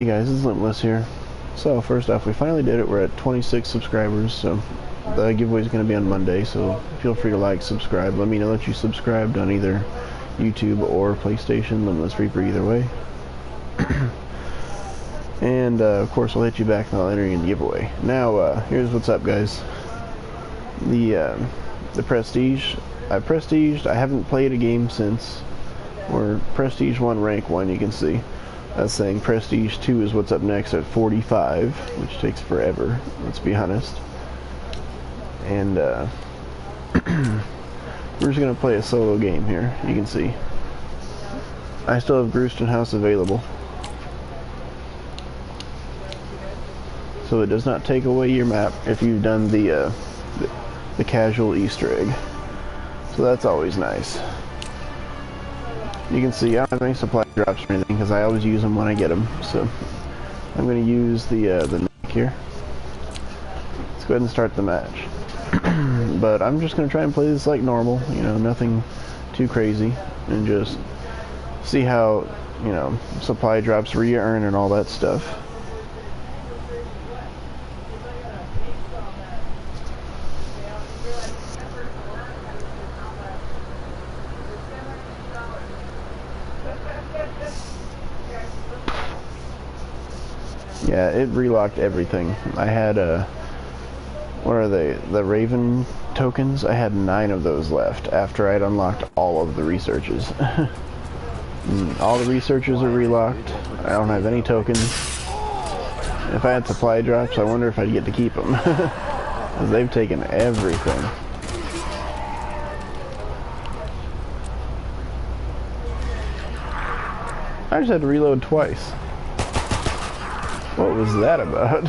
Hey guys, it's Limitless here. So first off, we finally did it. We're at 26 subscribers, so the giveaway is going to be on Monday, so feel free to like, subscribe. Let me know that you subscribed on either YouTube or PlayStation, Limitless Reaper either way. And of course I'll hit you back and I'll enter you in the giveaway. Now, here's what's up guys. The Prestige, I Prestiged, I haven't played a game since. We're Prestige 1 rank 1, you can see. That's saying Prestige 2 is what's up next at 45, which takes forever, let's be honest. And we're just going to play a solo game here, you can see. I still have Grueston House available. So it does not take away your map if you've done the casual Easter egg. So that's always nice. You can see I don't have any supply drops or anything because I always use them when I get them. So I'm going to use the neck here. Let's go ahead and start the match. But I'm just going to try and play this like normal, you know, nothing too crazy, and just see how, you know, supply drops re-earn and all that stuff. Yeah, it relocked everything. I had what are they? The Raven tokens? I had 9 of those left after I'd unlocked all of the researches. All the researches are relocked. I don't have any tokens. If I had supply drops, I wonder if I'd get to keep them. Because they've taken everything. I just had to reload twice. What was that about?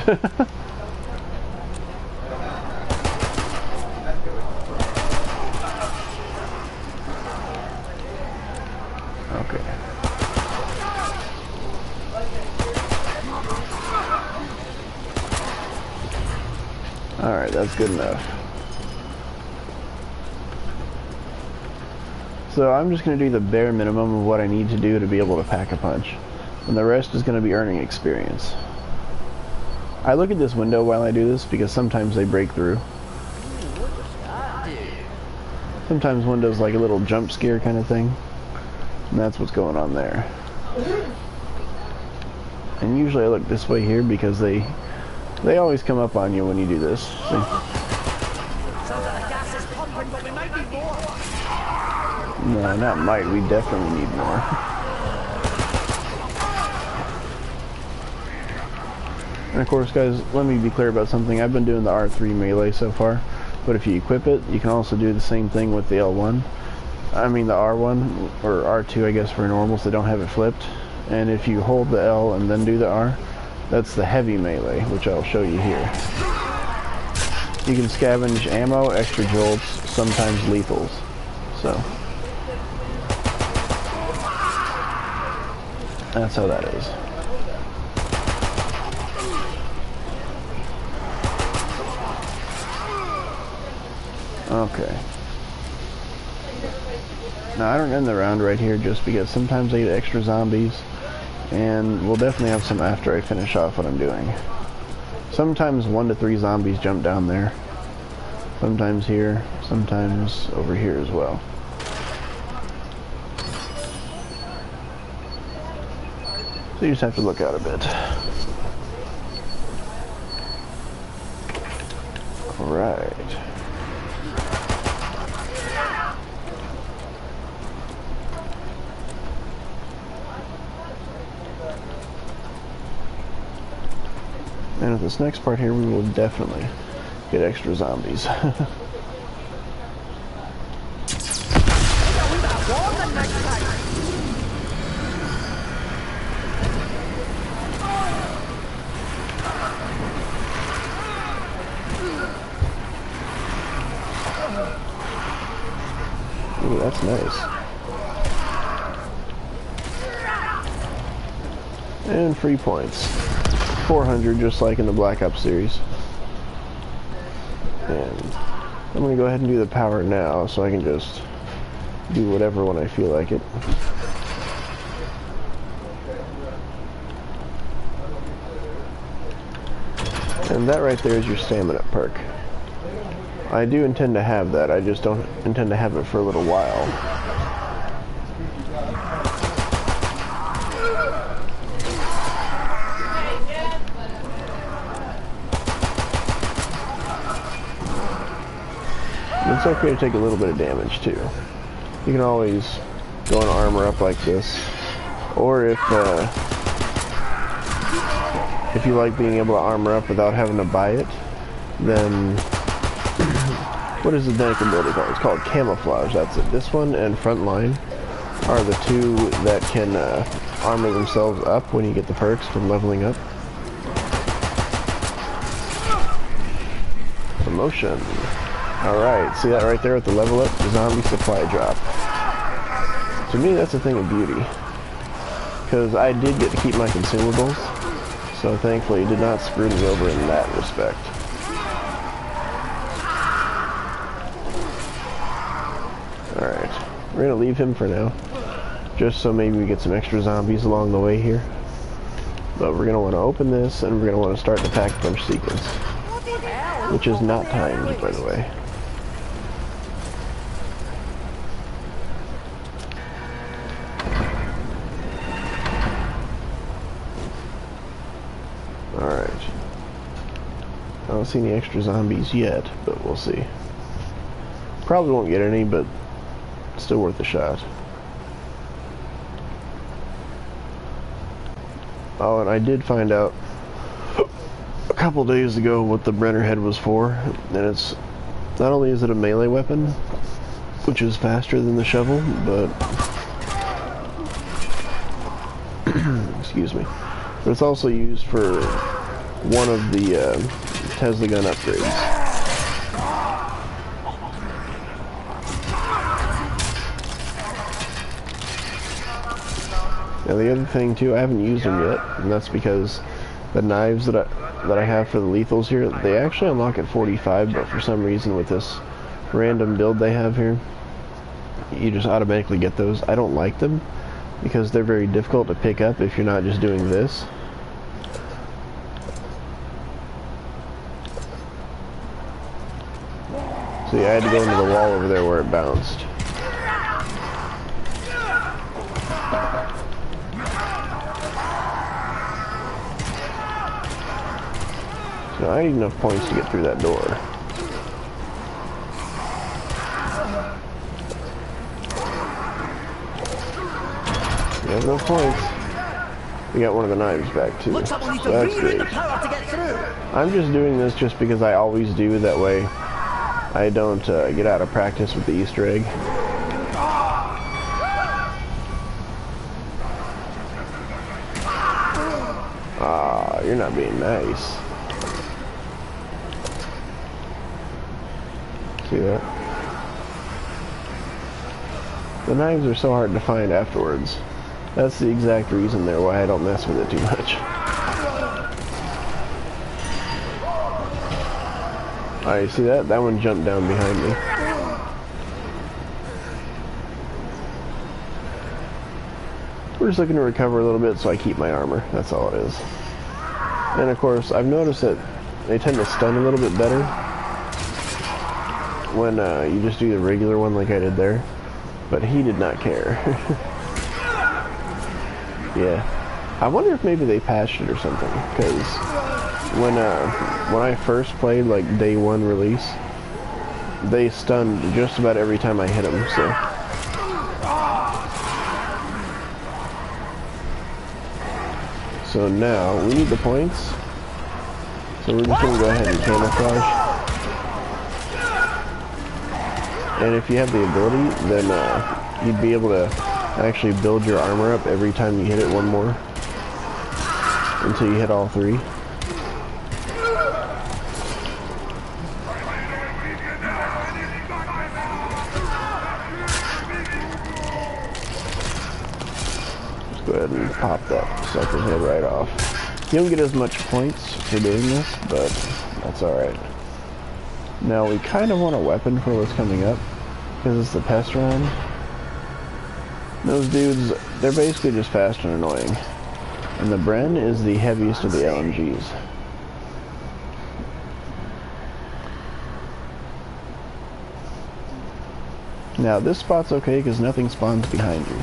Okay. Alright, that's good enough. So I'm just going to do the bare minimum of what I need to do to be able to pack a punch. And the rest is going to be earning experience. I look at this window while I do this because sometimes they break through. Sometimes windows like a little jump scare kind of thing. And that's what's going on there. And usually I look this way here because they always come up on you when you do this. See? No, not might. We definitely need more. And of course, guys, let me be clear about something. I've been doing the R3 melee so far, but if you equip it, you can also do the same thing with the L1. I mean the R1, or R2 I guess for normals that don't have it flipped. And if you hold the L and then do the R, that's the heavy melee, which I'll show you here. You can scavenge ammo, extra jolts, sometimes lethals. So that's how that is. Okay. Now I don't end the round right here just because sometimes I get extra zombies, and we'll definitely have some after I finish off what I'm doing. Sometimes 1 to 3 zombies jump down there. Sometimes here, sometimes over here as well. So you just have to look out a bit. Alright. And with this next part here, we will definitely get extra zombies. Ooh, that's nice. And free points. 400, just like in the Black Ops series. And I'm going to go ahead and do the power now so I can just do whatever when I feel like it. And that right there is your stamina perk. I do intend to have that, I just don't intend to have it for a little while. It's okay to take a little bit of damage too. You can always go and armor up like this, or if you like being able to armor up without having to buy it, then what is the Danik ability called? It's called camouflage. That's it. This one and frontline are the two that can armor themselves up when you get the perks from leveling up. Promotion. Alright, see that right there with the level up? The zombie supply drop. To me, that's a thing of beauty. Because I did get to keep my consumables, so thankfully it did not screw me over in that respect. Alright, we're going to leave him for now. Just so maybe we get some extra zombies along the way here. But we're going to want to open this, and we're going to want to start the pack punch sequence. Which is not timed, by the way. Alright. I don't see any extra zombies yet, but we'll see. Probably won't get any, but still worth a shot. Oh, and I did find out a couple days ago what the Brenner head was for, and it's not only is it a melee weapon, which is faster than the shovel, but excuse me, but it's also used for one of the Tesla gun upgrades. Now the other thing too, I haven't used them yet, and that's because the knives that I have for the lethals here, they actually unlock at 45, but for some reason with this random build they have here, you just automatically get those. I don't like them because they're very difficult to pick up if you're not just doing this. See, I had to go into the wall over there where it bounced. So I need enough points to get through that door. We have enough points. We got one of the knives back too. So that's great. I'm just doing this just because I always do, that way I don't get out of practice with the Easter egg. Ah, you're not being nice. See that? The knives are so hard to find afterwards. That's the exact reason there why I don't mess with it too much. Alright, see that? That one jumped down behind me. We're just looking to recover a little bit so I keep my armor. That's all it is. And of course, I've noticed that they tend to stun a little bit better when you just do the regular one like I did there. But he did not care. Yeah. I wonder if maybe they patched it or something, because when I first played, like day one release, they stunned just about every time I hit them, so. So now, we need the points, so we're just going to go ahead and camouflage. And if you have the ability, then you'd be able to actually build your armor up every time you hit it one more, until you hit all three. Just go ahead and pop that sucker's head right off. You don't get as much points for doing this, but that's alright. Now we kind of want a weapon for what's coming up, because it's the pest round. Those dudes, they're basically just fast and annoying. And the Bren is the heaviest of the LMGs. Now this spot's okay because nothing spawns behind you.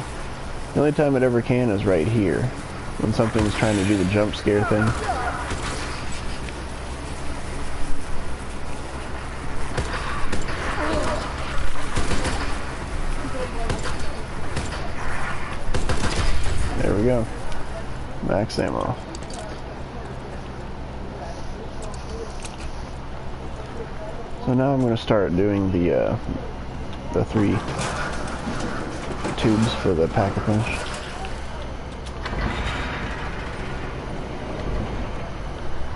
The only time it ever can is right here, when something's trying to do the jump scare thing. There we go. Max ammo. So now I'm going to start doing the 3 tubes for the Pack-a-Punch.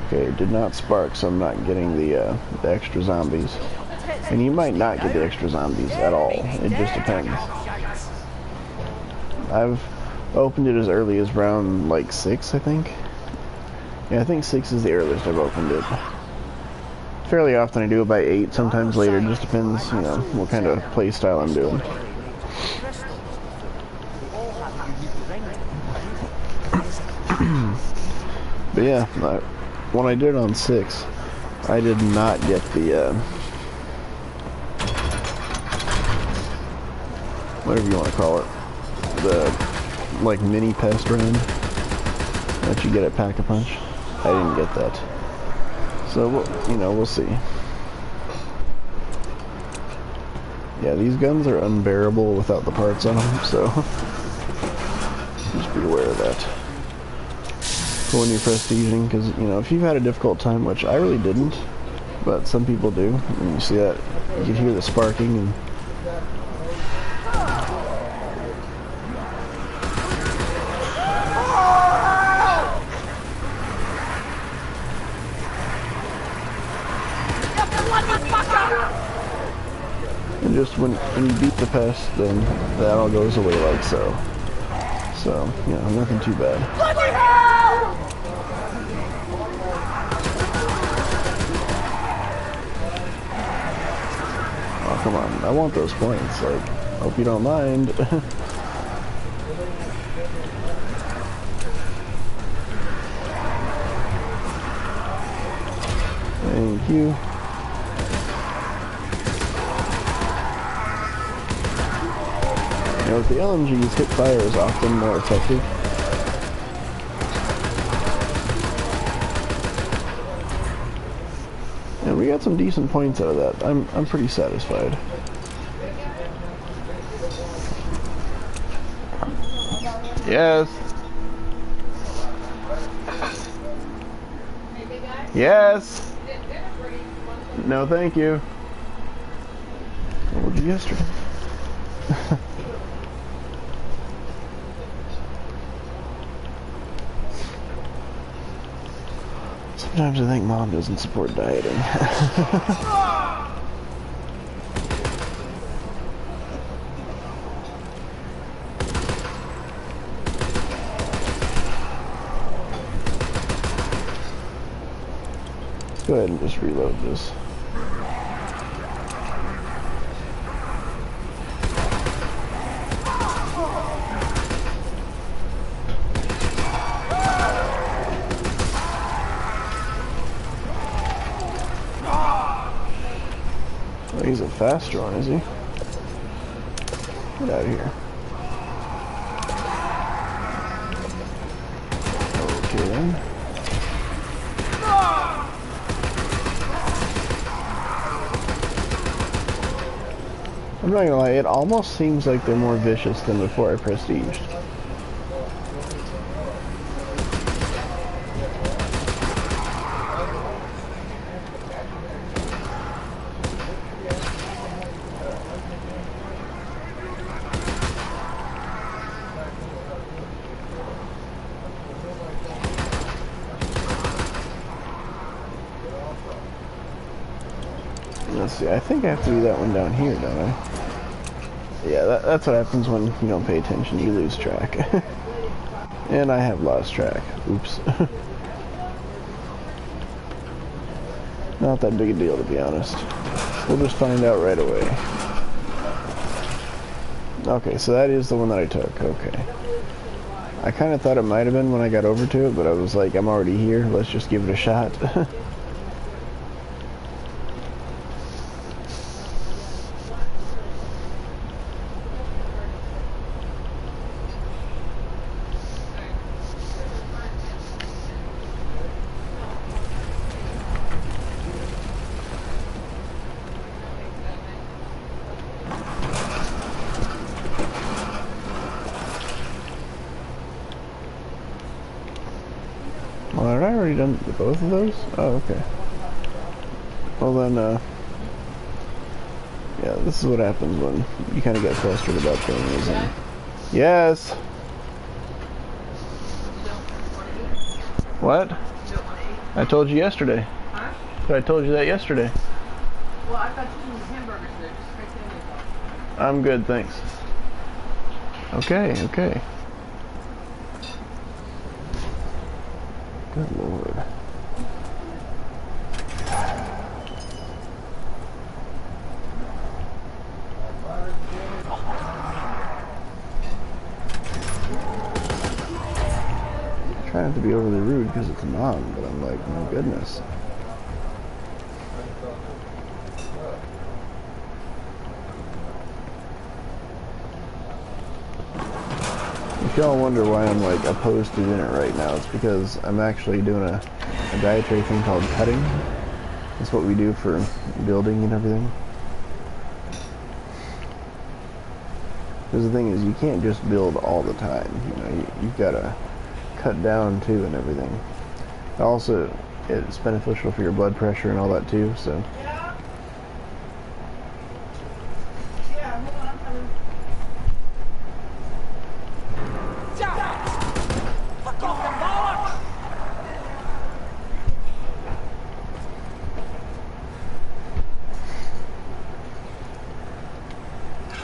Okay, it did not spark, so I'm not getting the extra zombies. And you might not get the extra zombies at all. It just depends. I've opened it as early as round like 6, I think. Yeah, I think 6 is the earliest I've opened it. Fairly often I do it by 8, sometimes later. It just depends, you know, what kind of play style I'm doing. But yeah, when I did it on 6, I did not get the, whatever you want to call it, the, like, mini pest round that you get at Pack-a-Punch. I didn't get that. So, you know, we'll see. Yeah, these guns are unbearable without the parts on them, so just be aware of that for when you're prestiging, because, you know, if you've had a difficult time, which I really didn't, but some people do, and you see that, you can hear the sparking, and just when you beat the pest, then that all goes away like so. So, you know, nothing too bad. Oh, come on. I want those points. Like, hope you don't mind. Thank you. You know, with the LMGs, hip fire is often more effective. And we got some decent points out of that. I'm pretty satisfied. Yes. Yes. No, thank you. What did you yesterday? Sometimes I think Mom doesn't support dieting. Let's go ahead and just reload this. He's a fast one, is he? Get out of here. Okay then. I'm not gonna lie, it almost seems like they're more vicious than before I prestiged. Let's see, I think I have to do that one down here, don't I? Yeah, that's what happens when you don't pay attention, you lose track. And I have lost track. Oops. Not that big a deal, to be honest. We'll just find out right away. Okay, so that is the one that I took, okay. I kind of thought it might have been when I got over to it, but I was like, I'm already here, let's just give it a shot. Well, had I already done both of those? Oh, okay. Well then, yeah, this is what happens when you kind of get frustrated about things. And yes. What? I told you yesterday. Huh? But I told you that yesterday. Well, I thought you wanted hamburgers there, just straight to I'm good, thanks. Okay, okay. Good lord. Trying not to be overly rude because it's mom, but I'm like, my goodness. If y'all wonder why I'm like opposed to dinner right now, it's because I'm actually doing a dietary thing called cutting. That's what we do for building and everything. Because the thing is, you can't just build all the time. You know, you've got to cut down too and everything. Also, it's beneficial for your blood pressure and all that too, so. Yeah, hold on, I'm coming. Fuck off the bollocks!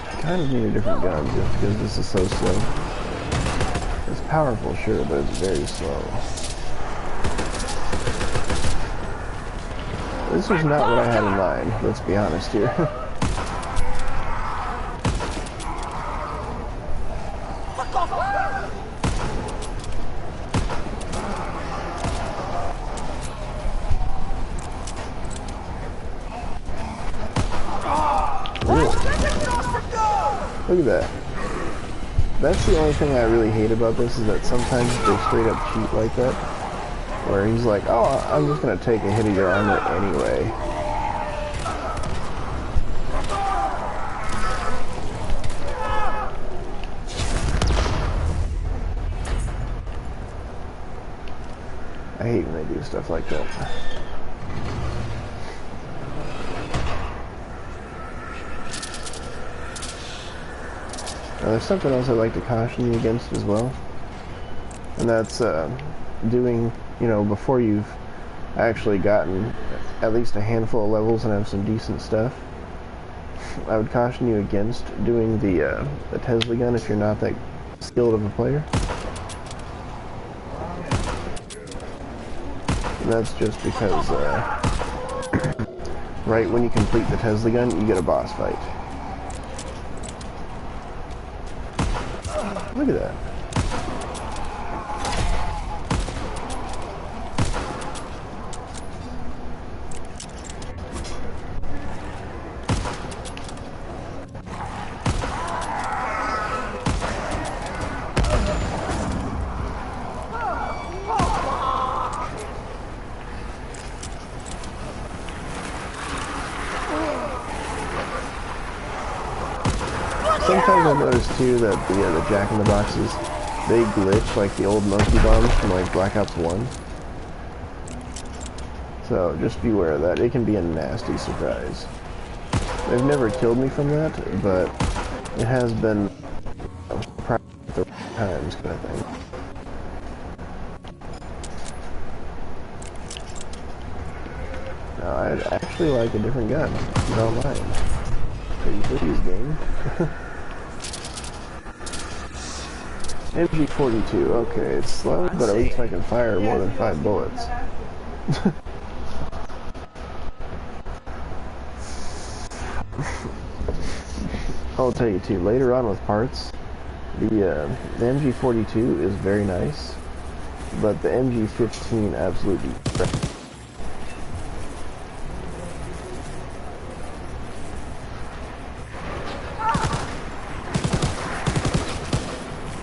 I kind of need a different gun just because this is so slow. It's powerful, sure, but it's very slow. This was not what I had in mind, let's be honest here. Really? Look at that. That's the only thing I really hate about this, is that sometimes they straight up cheat like that. Where he's like, oh, I'm just going to take a hit of your armor anyway. I hate when they do stuff like that. Now, there's something else I'd like to caution you against as well. And that's doing, you know, before you've actually gotten at least a handful of levels and have some decent stuff, I would caution you against doing the Tesla gun if you're not that skilled of a player. And that's just because right when you complete the Tesla gun, you get a boss fight. Look at that. Sometimes I've noticed too that the Jack-in-the-Boxes, they glitch like the old monkey bombs from like Black Ops 1. So just beware of that. It can be a nasty surprise. They've never killed me from that, but it has been at the right times kind of thing. Now, I'd actually like a different gun, if you don't mind. Pretty please, game. MG42, okay, it's slow, but at least I can fire more than 5 bullets. I'll tell you too, later on with parts, the MG42 is very nice, but the MG15 absolutely.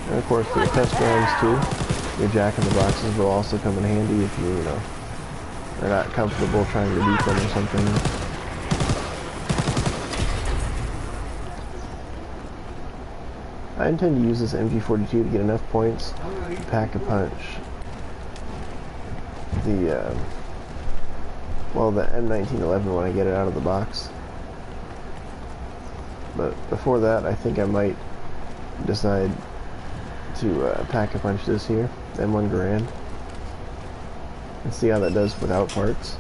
And of course, for the test rounds too, your Jack-in-the-Boxes will also come in handy if you know, are not comfortable trying to beat them or something. I intend to use this MG42 to get enough points to pack a punch. the well, the M1911 when I get it out of the box. But before that, I think I might decide to pack-a-punch this here, M1 Garand, and see how that does without parts.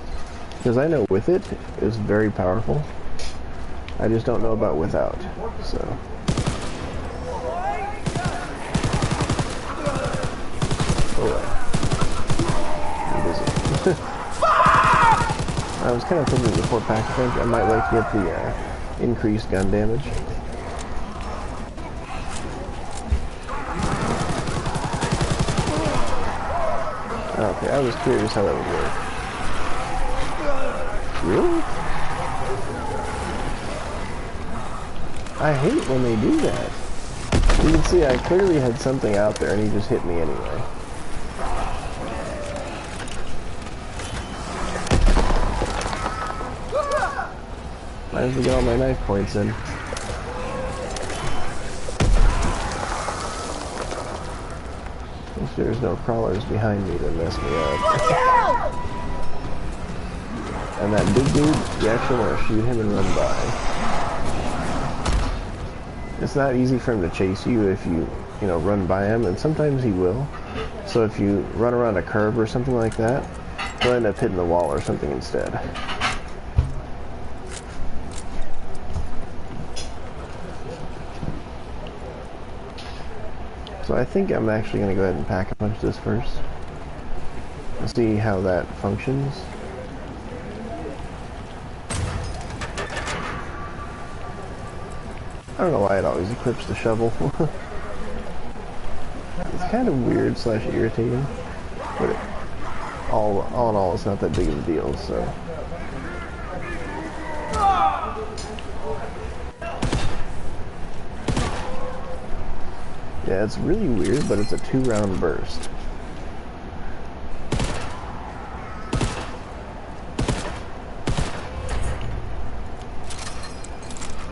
Because I know with it, it's very powerful. I just don't know about without, so. Oh, I was kind of thinking before pack-a-punch, I might like to get the increased gun damage. Okay, I was curious how that would work. Really? I hate when they do that. You can see I clearly had something out there and he just hit me anyway. Might as well get all my knife points in. If there's no crawlers behind me that mess me up. And that big dude, you actually want to shoot him and run by. It's not easy for him to chase you if you know, run by him, and sometimes he will. So if you run around a curve or something like that, he'll end up hitting the wall or something instead. So I think I'm actually going to go ahead and pack-a-punch this first. And see how that functions. I don't know why it always equips the shovel. It's kind of weird / irritating. But all in all, it's not that big of a deal, so. Yeah, it's really weird, but it's a 2-round burst.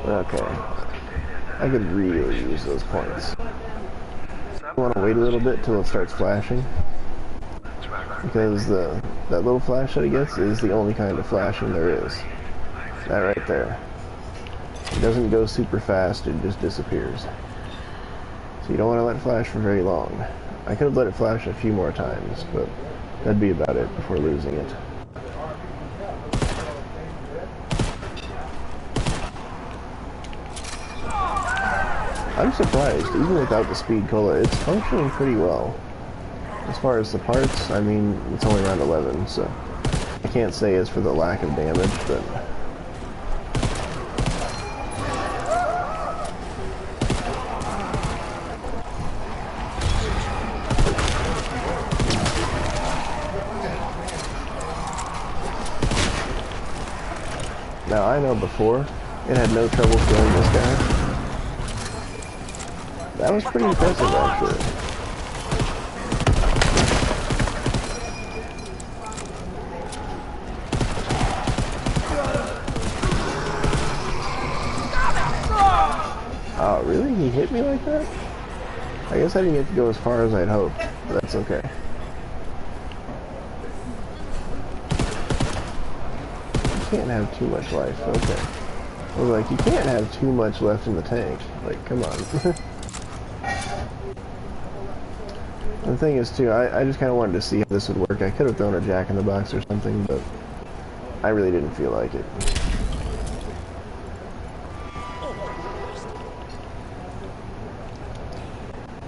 Okay. I could really use those points. I want to wait a little bit till it starts flashing. Because that little flash that it gets is the only kind of flashing there is. That right there. It doesn't go super fast, it just disappears. So you don't want to let it flash for very long. I could have let it flash a few more times, but that'd be about it before losing it. I'm surprised, even without the Speed Cola, it's functioning pretty well. As far as the parts, I mean, it's only around 11, so I can't say it's for the lack of damage, but... Now, I know before, it had no trouble killing this guy. That was pretty impressive, actually. Oh, really? He hit me like that? I guess I didn't get to go as far as I'd hoped, but that's okay. You can't have too much life, okay. I was like, you can't have too much left in the tank. Like, come on. The thing is, too, I just kind of wanted to see how this would work. I could have thrown a jack-in-the-box or something, but I really didn't feel like it.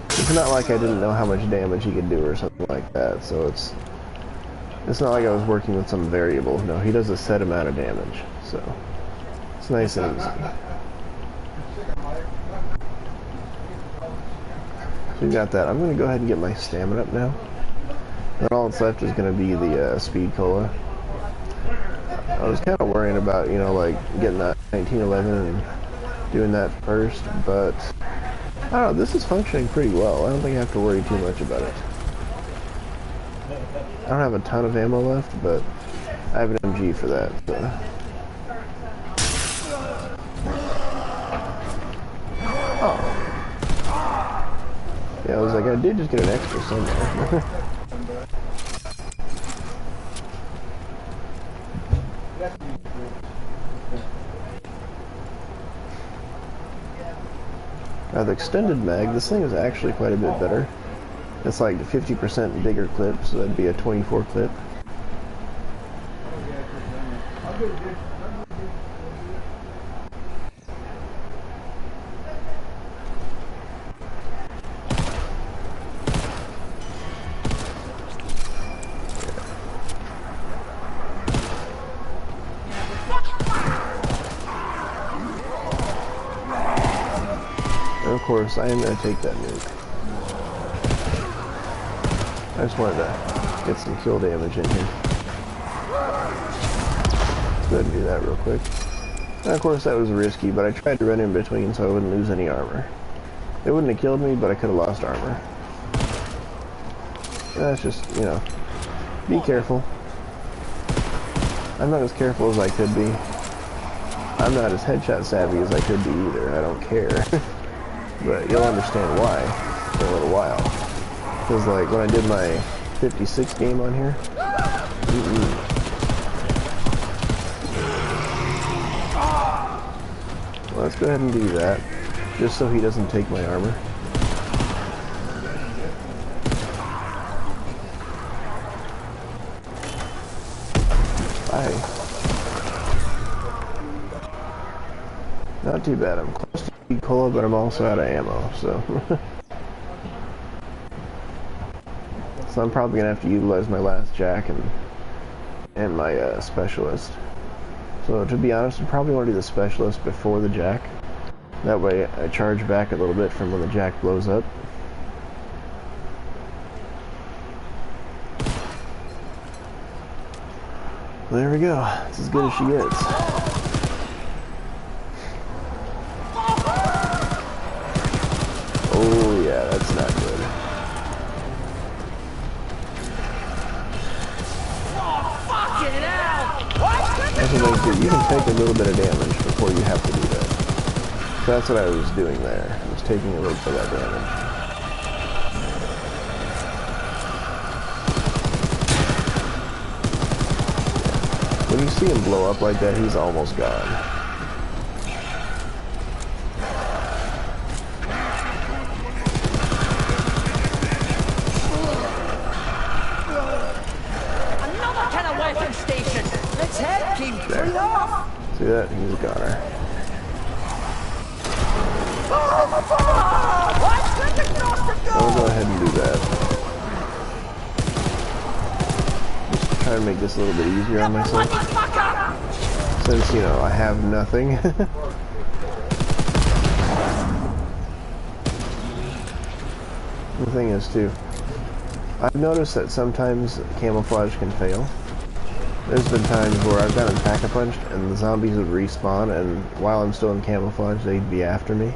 It's not like I didn't know how much damage he could do or something like that, so it's not like I was working with some variable. No, he does a set amount of damage, so it's nice and easy. So we got that. I'm going to go ahead and get my stamina up now. And all that's left is going to be the Speed Cola. I was kind of worrying about, you know, like getting that 1911 and doing that first, but I don't know, this is functioning pretty well. I don't think I have to worry too much about it. I don't have a ton of ammo left, but I have an MG for that, so. Oh. Yeah, I was like, I did just get an extra somewhere. Now the extended mag, this thing is actually quite a bit better. It's like 50% bigger clip, so that'd be a 24 clip. And of course, I am going to take that nuke. I just wanted to get some kill damage in here. Let's go ahead and do that real quick. And of course, that was risky, but I tried to run in between so I wouldn't lose any armor. It wouldn't have killed me, but I could have lost armor. That's just, you know, be careful. I'm not as careful as I could be. I'm not as headshot savvy as I could be either. I don't care. But you'll understand why in a little while. Because like when I did my 56 game on here, well, let's go ahead and do that, just so he doesn't take my armor. Bye. Not too bad. I'm close to cola, but I'm also out of ammo, so. So I'm probably gonna have to utilize my last jack and my specialist. So to be honest, I probably want to do the specialist before the jack. That way I charge back a little bit from when the jack blows up. There we go. It's as good as she gets. Oh yeah, that's not good. You can take a little bit of damage before you have to do that. So that's what I was doing there. I was taking a little bit of that damage. When you see him blow up like that, he's almost gone. See that? He's a goner. I'll go ahead and do that. Just try to make this a little bit easier on myself. Since, you know, I have nothing. The thing is, too, I've noticed that sometimes camouflage can fail. There's been times where I've gotten pack-a-punched and the zombies would respawn, and while I'm still in camouflage, they'd be after me.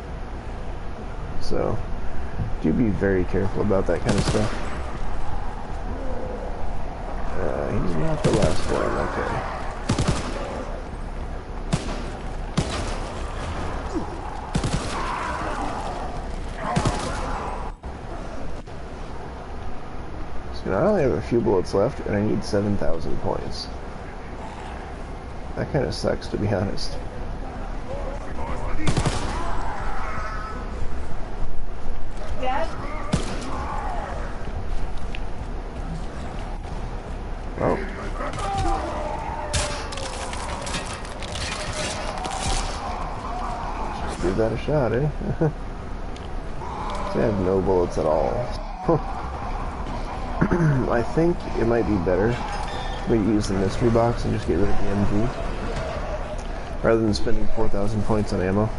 So, do be very careful about that kind of stuff. He's not the last one, okay. So now I only have a few bullets left, and I need 7,000 points. That kind of sucks, to be honest. Dad? Oh. Just give that a shot, eh? See, I have no bullets at all. I think it might be better to use the mystery box and just get rid of the MG. Rather than spending 4,000 points on ammo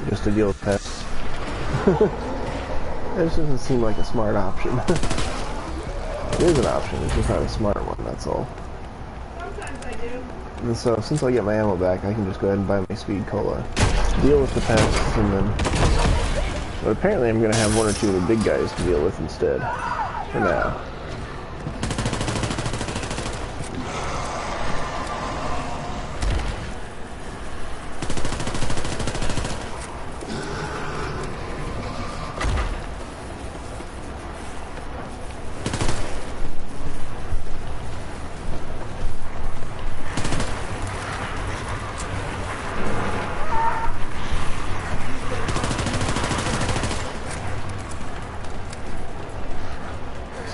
just to deal with pests. It just doesn't seem like a smart option. It is an option, it's just not a smart one, that's all. Sometimes I do. And so, since I get my ammo back, I can just go ahead and buy my speed cola. Deal with the pests, and then... But apparently I'm going to have one or two of the big guys to deal with instead. For now.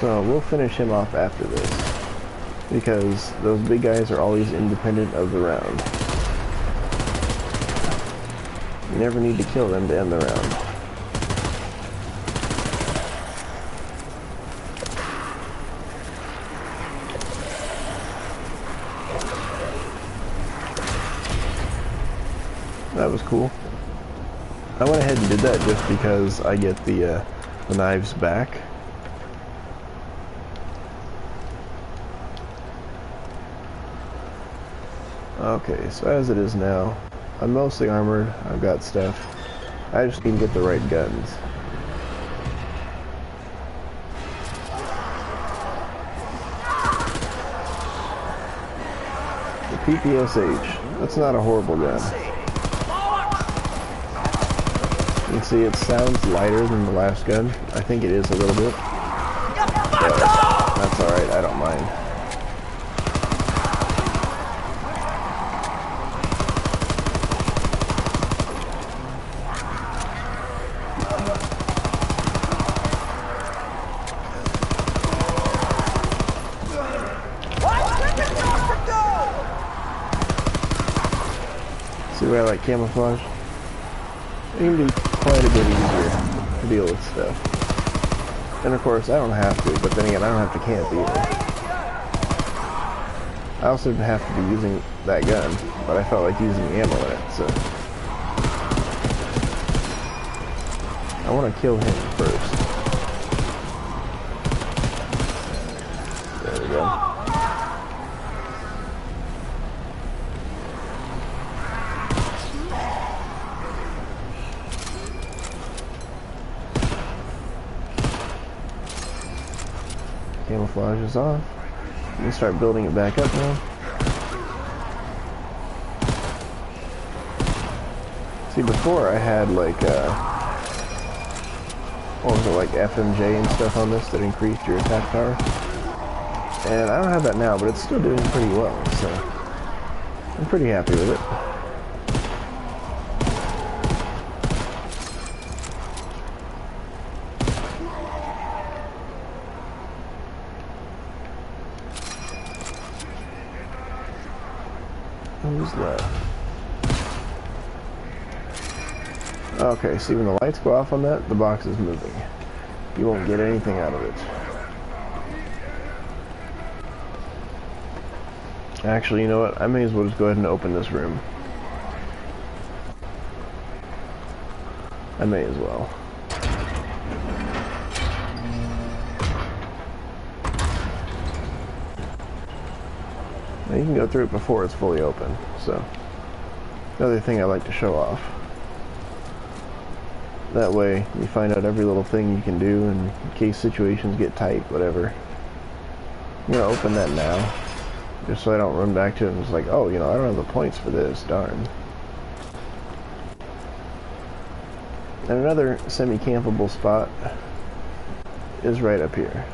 So we'll finish him off after this, because those big guys are always independent of the round. You never need to kill them to end the round. That was cool. I went ahead and did that just because I get the knives back. Okay, so as it is now, I'm mostly armored, I've got stuff. I just need to get the right guns. The PPSH, that's not a horrible gun. You can see it sounds lighter than the last gun. I think it is a little bit. But that's alright, I don't mind. See why I like camouflage? It can be quite a bit easier to deal with stuff. And of course, I don't have to, but then again, I don't have to camp either. I also didn't have to be using that gun, but I felt like using ammo in it, so. I want to kill him first. There we go. Camouflage is off. You can start building it back up now. See, before I had like, what was it, like FMJ and stuff on this that increased your attack power. And I don't have that now, but it's still doing pretty well, so I'm pretty happy with it. Who's left? Okay, see, when the lights go off on that, the box is moving. You won't get anything out of it. Actually, you know what? I may as well just go ahead and open this room. I may as well. Now you can go through it before it's fully open, so. Another thing I like to show off. That way, you find out every little thing you can do in case situations get tight, whatever. I'm gonna open that now, just so I don't run back to it and it's like, oh, you know, I don't have the points for this, darn. And another semi-campable spot is right up here.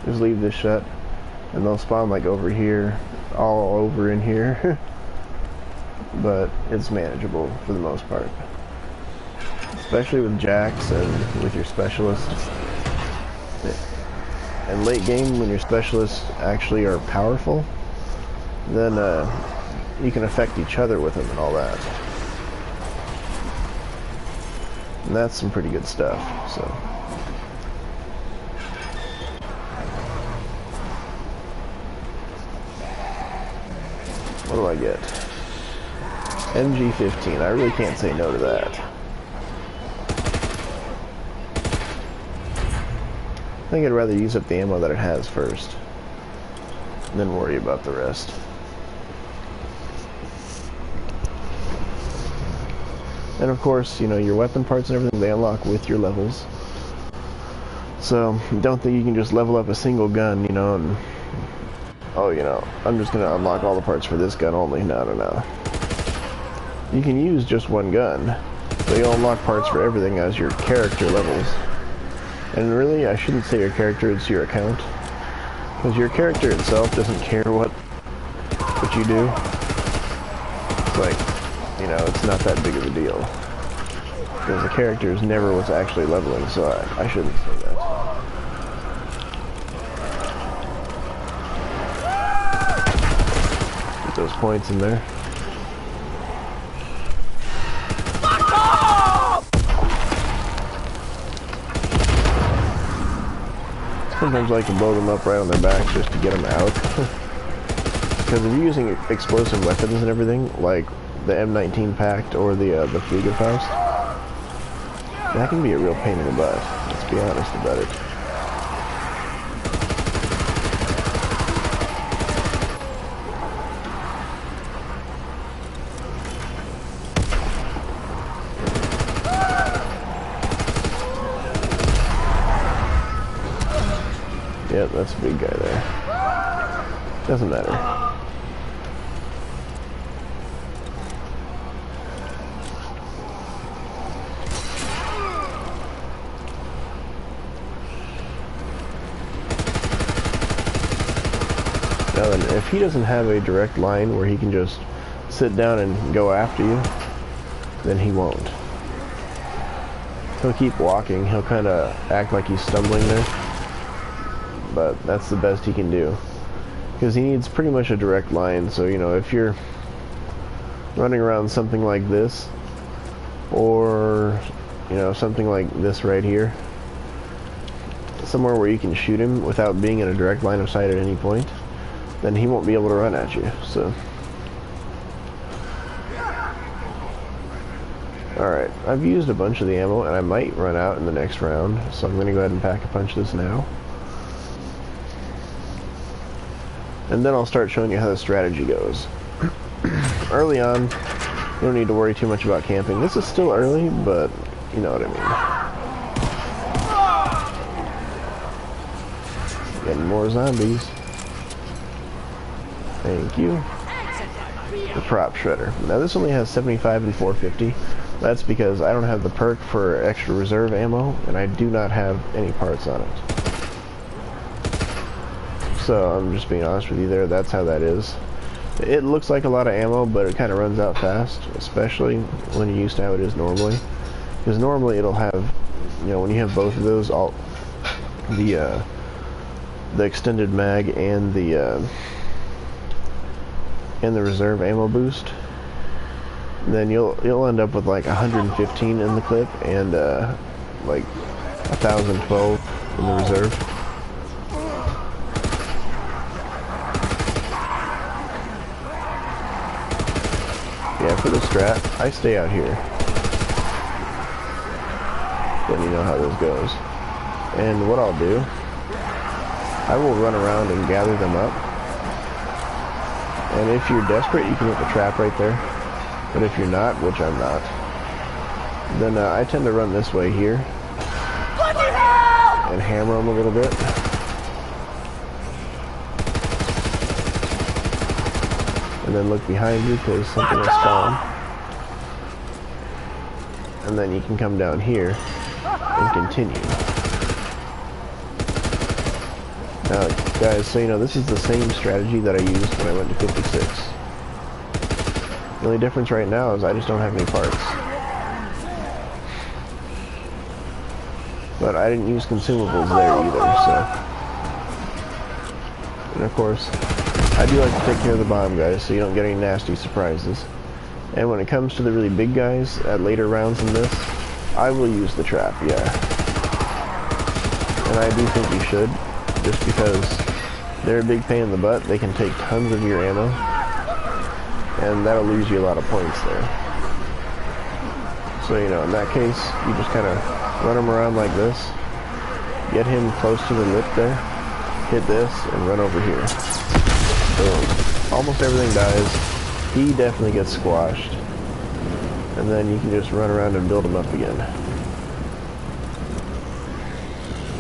Just leave this shut, and they'll spawn like over here, all over in here. But it's manageable for the most part. Especially with jacks and with your specialists. And late game, when your specialists actually are powerful, then you can affect each other with them and all that. And that's some pretty good stuff, so. What do I get? MG15. I really can't say no to that. I think I'd rather use up the ammo that it has first, and then worry about the rest. And of course, you know, your weapon parts and everything, they unlock with your levels. So, don't think you can just level up a single gun, you know, and, oh, you know, I'm just going to unlock all the parts for this gun only. No, no, no. You can use just one gun, but you'll unlock parts for everything as your character levels. And really, I shouldn't say your character, it's your account. Because your character itself doesn't care what you do. It's like, you know, it's not that big of a deal. Because the character is never what's actually leveling, so I shouldn't say that. points in there. Sometimes I like to blow them up right on their backs just to get them out. Because if you're using explosive weapons and everything, like the M19 Pact or the Fliegerfaust, that can be a real pain in the butt. Let's be honest about it. Yeah, that's a big guy there. Doesn't matter. Now then, if he doesn't have a direct line where he can just sit down and go after you, then he won't. He'll keep walking. He'll kind of act like he's stumbling there. But that's the best he can do. Because he needs pretty much a direct line. So, you know, if you're running around something like this, or, you know, something like this right here, somewhere where you can shoot him without being in a direct line of sight at any point, then he won't be able to run at you. So, alright, I've used a bunch of the ammo, and I might run out in the next round, so I'm going to go ahead and pack-a-punch this now. And then I'll start showing you how the strategy goes. Early on, you don't need to worry too much about camping. This is still early, but you know what I mean. Getting more zombies. Thank you. The prop shredder. Now this only has 75 and 450. That's because I don't have the perk for extra reserve ammo, and I do not have any parts on it. So I'm just being honest with you there, that's how that is. It looks like a lot of ammo, but it kind of runs out fast, especially when you're used to how it is normally. Because normally it'll have, you know, when you have both of those, all the extended mag and the reserve ammo boost, then you'll end up with like 115 in the clip and like 1,012 in the reserve. Yeah, for the strat, I stay out here. Then you know how this goes. And what I'll do, I will run around and gather them up. And if you're desperate, you can hit the trap right there. But if you're not, which I'm not, then I tend to run this way here. And hammer them a little bit. And then look behind you because something will spawn. And then you can come down here and continue. Now guys, so you know, this is the same strategy that I used when I went to 56. The only difference right now is I just don't have any parts. But I didn't use consumables there either, so. And of course, I do like to take care of the bomb guys so you don't get any nasty surprises. And when it comes to the really big guys at later rounds in this, I will use the trap, yeah. And I do think you should, just because they're a big pain in the butt. They can take tons of your ammo, and that'll lose you a lot of points there. So, you know, in that case, you just kind of run him around like this, get him close to the lip there, hit this, and run over here. Boom. Almost everything dies. He definitely gets squashed. And then you can just run around and build him up again.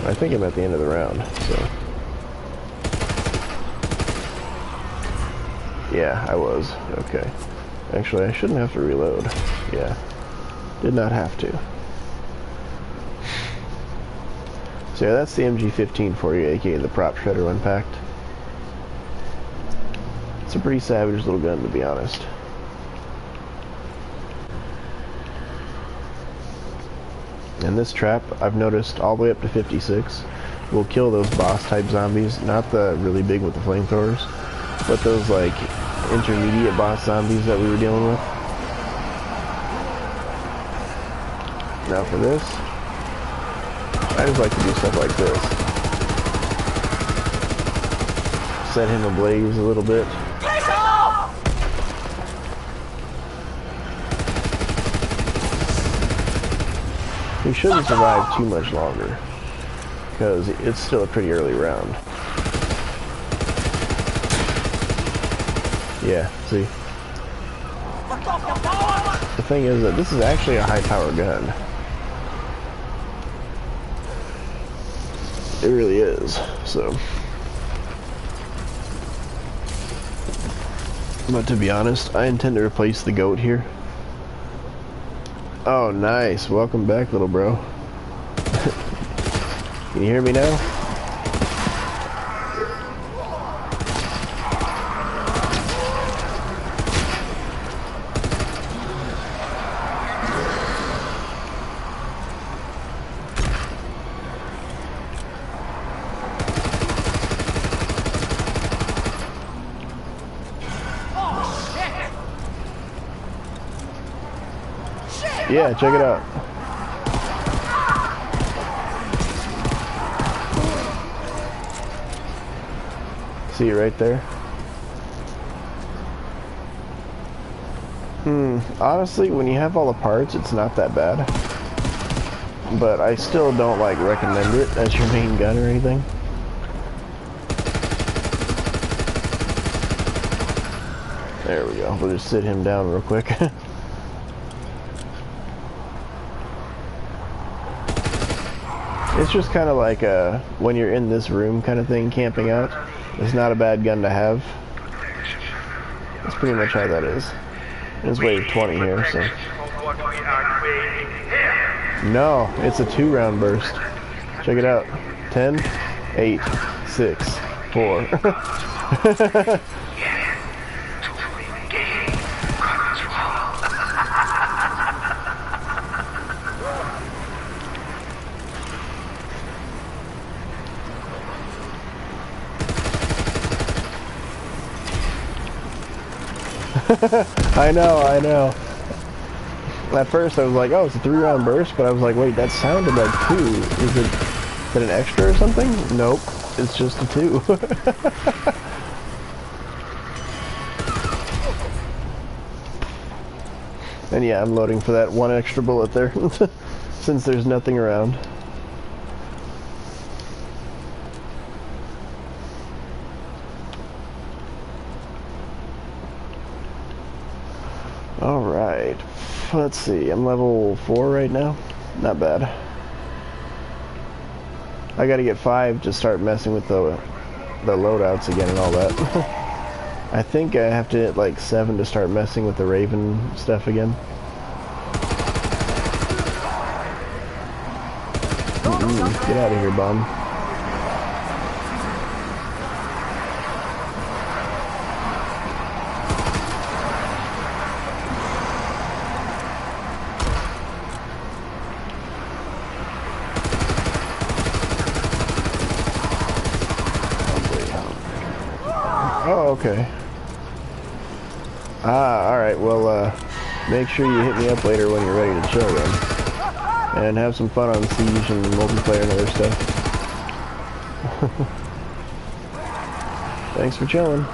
I think I'm at the end of the round, so. Yeah, I was. Okay. Actually, I shouldn't have to reload. Yeah. Did not have to. So yeah, that's the MG15 for you, aka the prop shredder unpacked. It's a pretty savage little gun, to be honest. And this trap, I've noticed all the way up to 56, will kill those boss type zombies. Not the really big with the flamethrowers, but those like intermediate boss zombies that we were dealing with. Now for this, I just like to do stuff like this. Set him ablaze a little bit. He shouldn't survive too much longer, because it's still a pretty early round. Yeah, see? The thing is that this is actually a high-power gun. It really is, so. But to be honest, I intend to replace the goat here. Oh, nice. Welcome back, little bro. Can you hear me now? Yeah, check it out. See it right there? Honestly, when you have all the parts, it's not that bad. But I still don't, like, recommend it as your main gun or anything. There we go. We'll just sit him down real quick. It's just kind of like when you're in this room kind of thing, camping out. It's not a bad gun to have. That's pretty much how that is. It's wave 20 here, so. No, it's a 2-round burst. Check it out. 10, 8, 6, 4. I know. At first I was like, oh, it's a 3-round burst, but I was like, wait, that sounded like 2. Is it an extra or something? Nope, it's just a 2. And yeah, I'm loading for that 1 extra bullet there, since there's nothing around. Alright, let's see, I'm level 4 right now. Not bad. I gotta get 5 to start messing with the loadouts again and all that. I think I have to hit like 7 to start messing with the Raven stuff again. Get out of here, bum. Oh, okay. Alright, well, make sure you hit me up later when you're ready to chill then. And have some fun on Siege and multiplayer and other stuff. Thanks for chilling.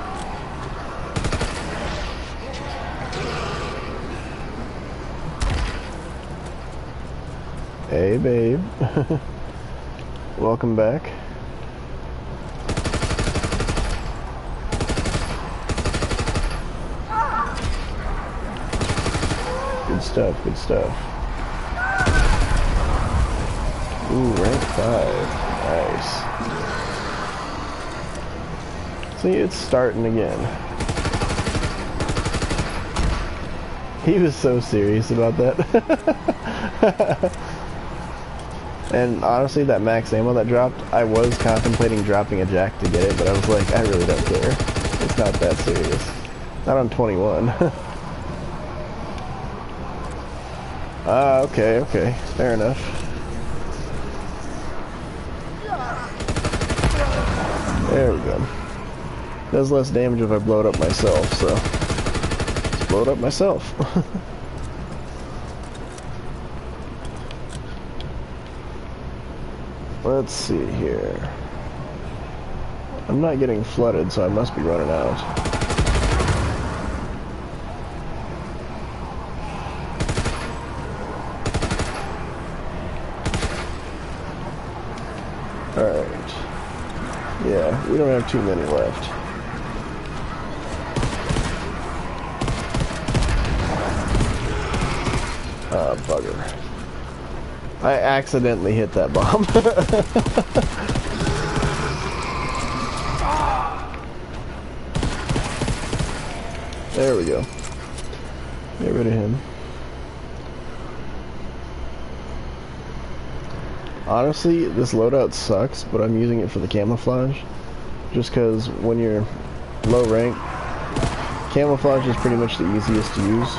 Hey, babe. Welcome back. Good stuff, good stuff. Ooh, rank 5. Nice. See, it's starting again. He was so serious about that. And honestly, that max ammo that dropped, I was contemplating dropping a jack to get it, but I was like, I really don't care. It's not that serious. Not on 21. Okay, fair enough. There we go. Does less damage if I blow it up myself, so let's blow it up myself. Let's see here. I'm not getting flooded, so I must be running out. Alright. Yeah, we don't have too many left. Ah, bugger. I accidentally hit that bomb. There we go. Get rid of him. Honestly, this loadout sucks, but I'm using it for the camouflage. Just because when you're low rank, camouflage is pretty much the easiest to use.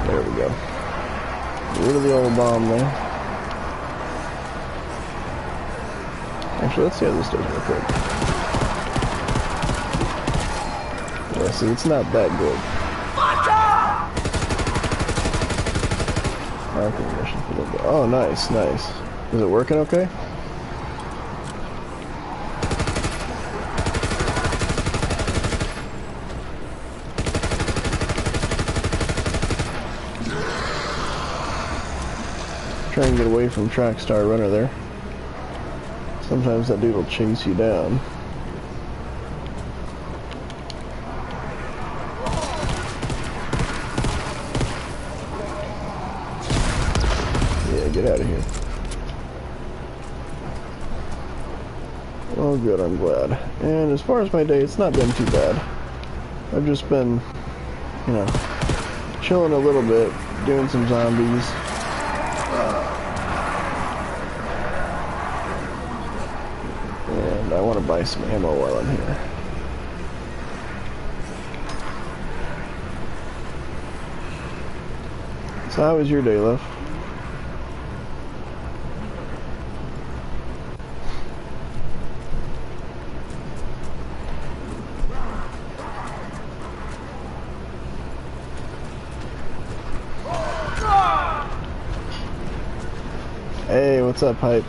There we go. Get rid of the old bomb there. Actually, let's see how this does real quick. Yeah, see, it's not that good. Mission for the... Oh, nice, nice. Is it working okay? Try and get away from Trackstar Runner there. Sometimes that dude will chase you down. Yeah, get out of here. Oh good, I'm glad. And as far as my day, it's not been too bad. I've just been, you know, chilling a little bit, doing some zombies. And I want to buy some ammo while I'm here. So how was your day, love? Hey, what's up, Hype?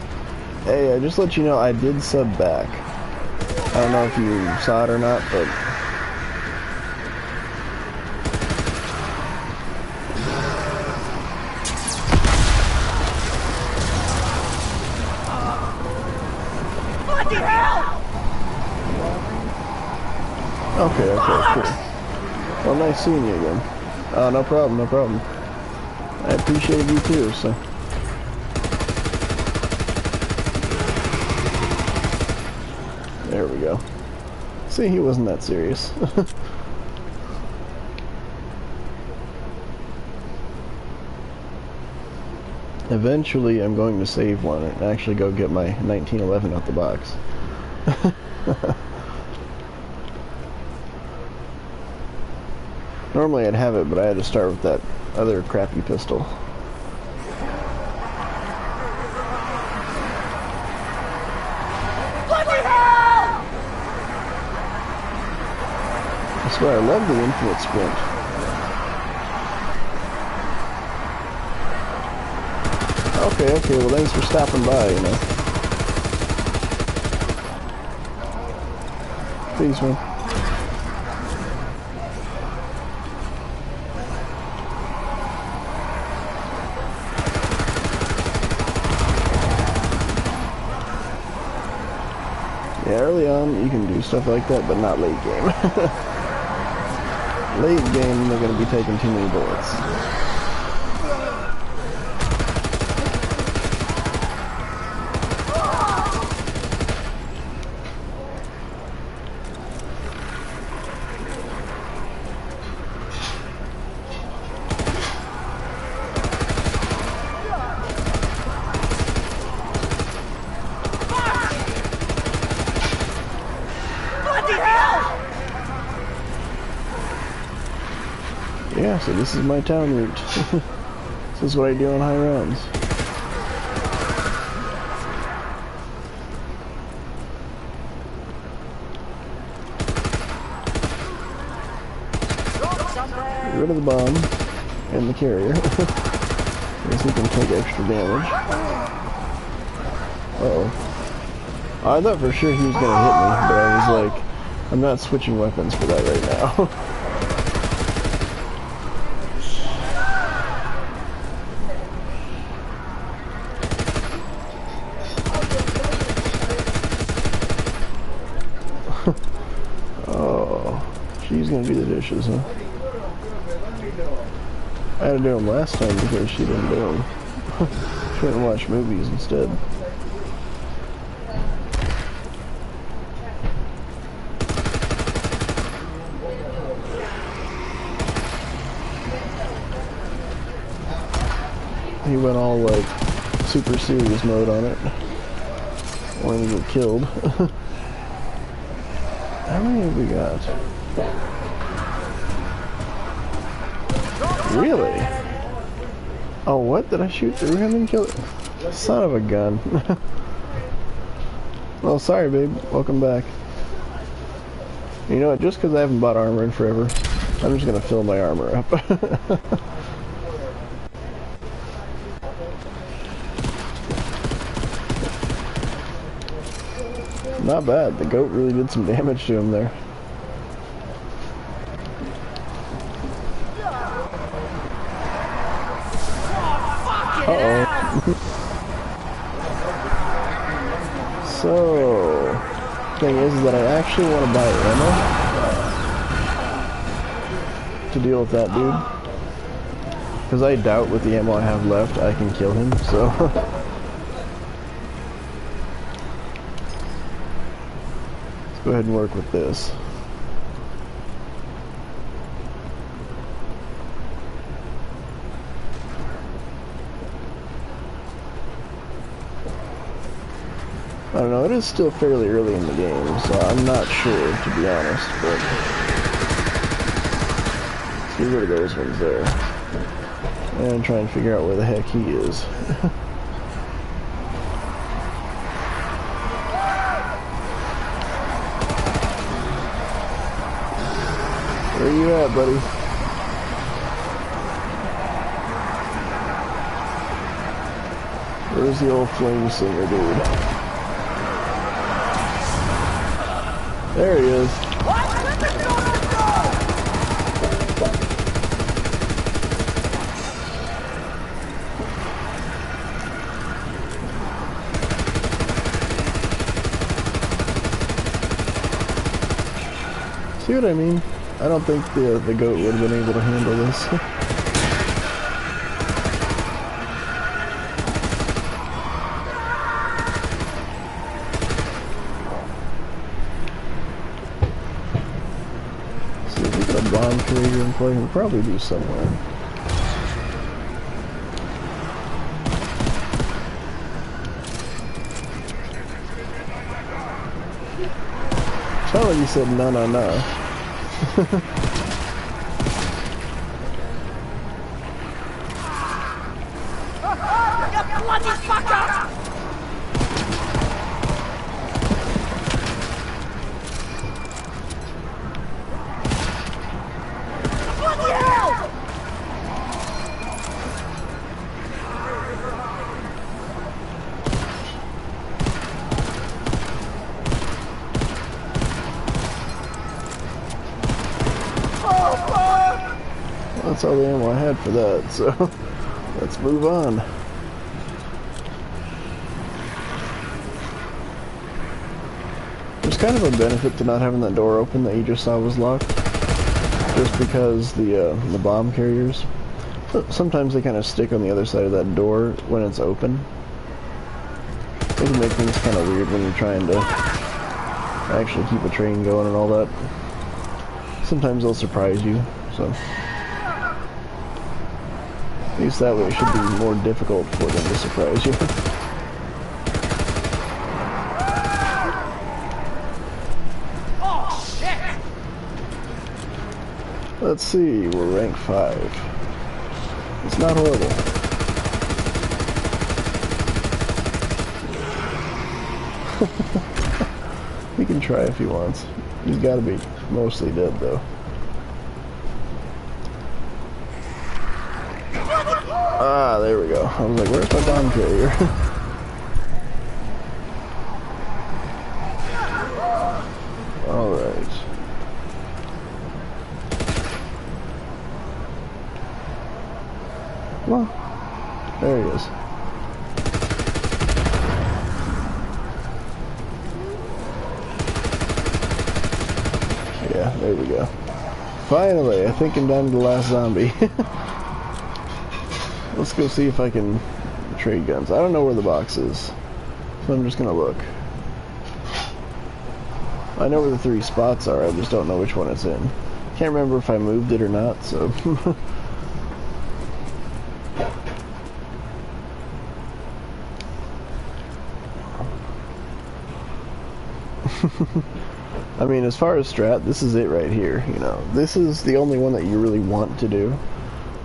Hey, I just let you know I did sub back. I don't know if you saw it or not, but... Bloody hell! Okay, cool. Well, nice seeing you again. No problem, no problem. I appreciate you too, so... There we go. See, he wasn't that serious. Eventually, I'm going to save one and actually go get my 1911 out the box. Normally I'd have it, but I had to start with that other crappy pistol. I swear, I love the infinite sprint. Okay, well thanks for stopping by, you know. Peace, man. Yeah, early on you can do stuff like that, but not late game. Late game, they're going to be taking too many bullets. so this is my town route. This is what I do on high rounds. Get rid of the bomb and the carrier. I guess we can take extra damage. Uh-oh. I thought for sure he was gonna hit me, but I was like, I'm not switching weapons for that right now. Oh, she's gonna do the dishes, huh? I had to do them last time because she didn't do them. She went and watched movies instead. He went all like super serious mode on it. Wanted to get killed. How many have we got? Really? Oh, what? Did I shoot through him and kill him? Son of a gun. Well, sorry, babe. Welcome back. You know what? Just because I haven't bought armor in forever, I'm just going to fill my armor up. Not bad. The goat really did some damage to him there. Uh-oh. So, thing is that I actually want to buy ammo to deal with that dude. Because I doubt with the ammo I have left I can kill him, so... Go ahead and work with this. I don't know, it is still fairly early in the game, so I'm not sure, to be honest, but... Let's get rid of those ones there. And try and figure out where the heck he is. Where you at, buddy? Where's the old flame singer, dude? There he is. See what I mean? I don't think the goat would have been able to handle this. See if we got a bomb carrier in play. We'll probably do somewhere. Sounded like you said no, no, no. Bloody fucker! Bloody hell! That's all the ammo I had for that, so let's move on. There's kind of a benefit to not having that door open that you just saw was locked, just because the bomb carriers, sometimes they kind of stick on the other side of that door when it's open. It can make things kind of weird when you're trying to actually keep a train going and all that. Sometimes they'll surprise you, so... At least that way it should be more difficult for them to surprise you. Oh, shit! Let's see, we're rank 5. It's not horrible. He can try if he wants. He's got to be mostly dead though. Ah, there we go. I was like, where's my bomb carrier? Alright. Well, there he is. Yeah, there we go. Finally, I think I'm down to the last zombie. Let's go see if I can trade guns. I don't know where the box is, so I'm just gonna look. I know where the 3 spots are, I just don't know which one it's in. Can't remember if I moved it or not, so... I mean, as far as strat, this is it right here, you know. This is the only one that you really want to do,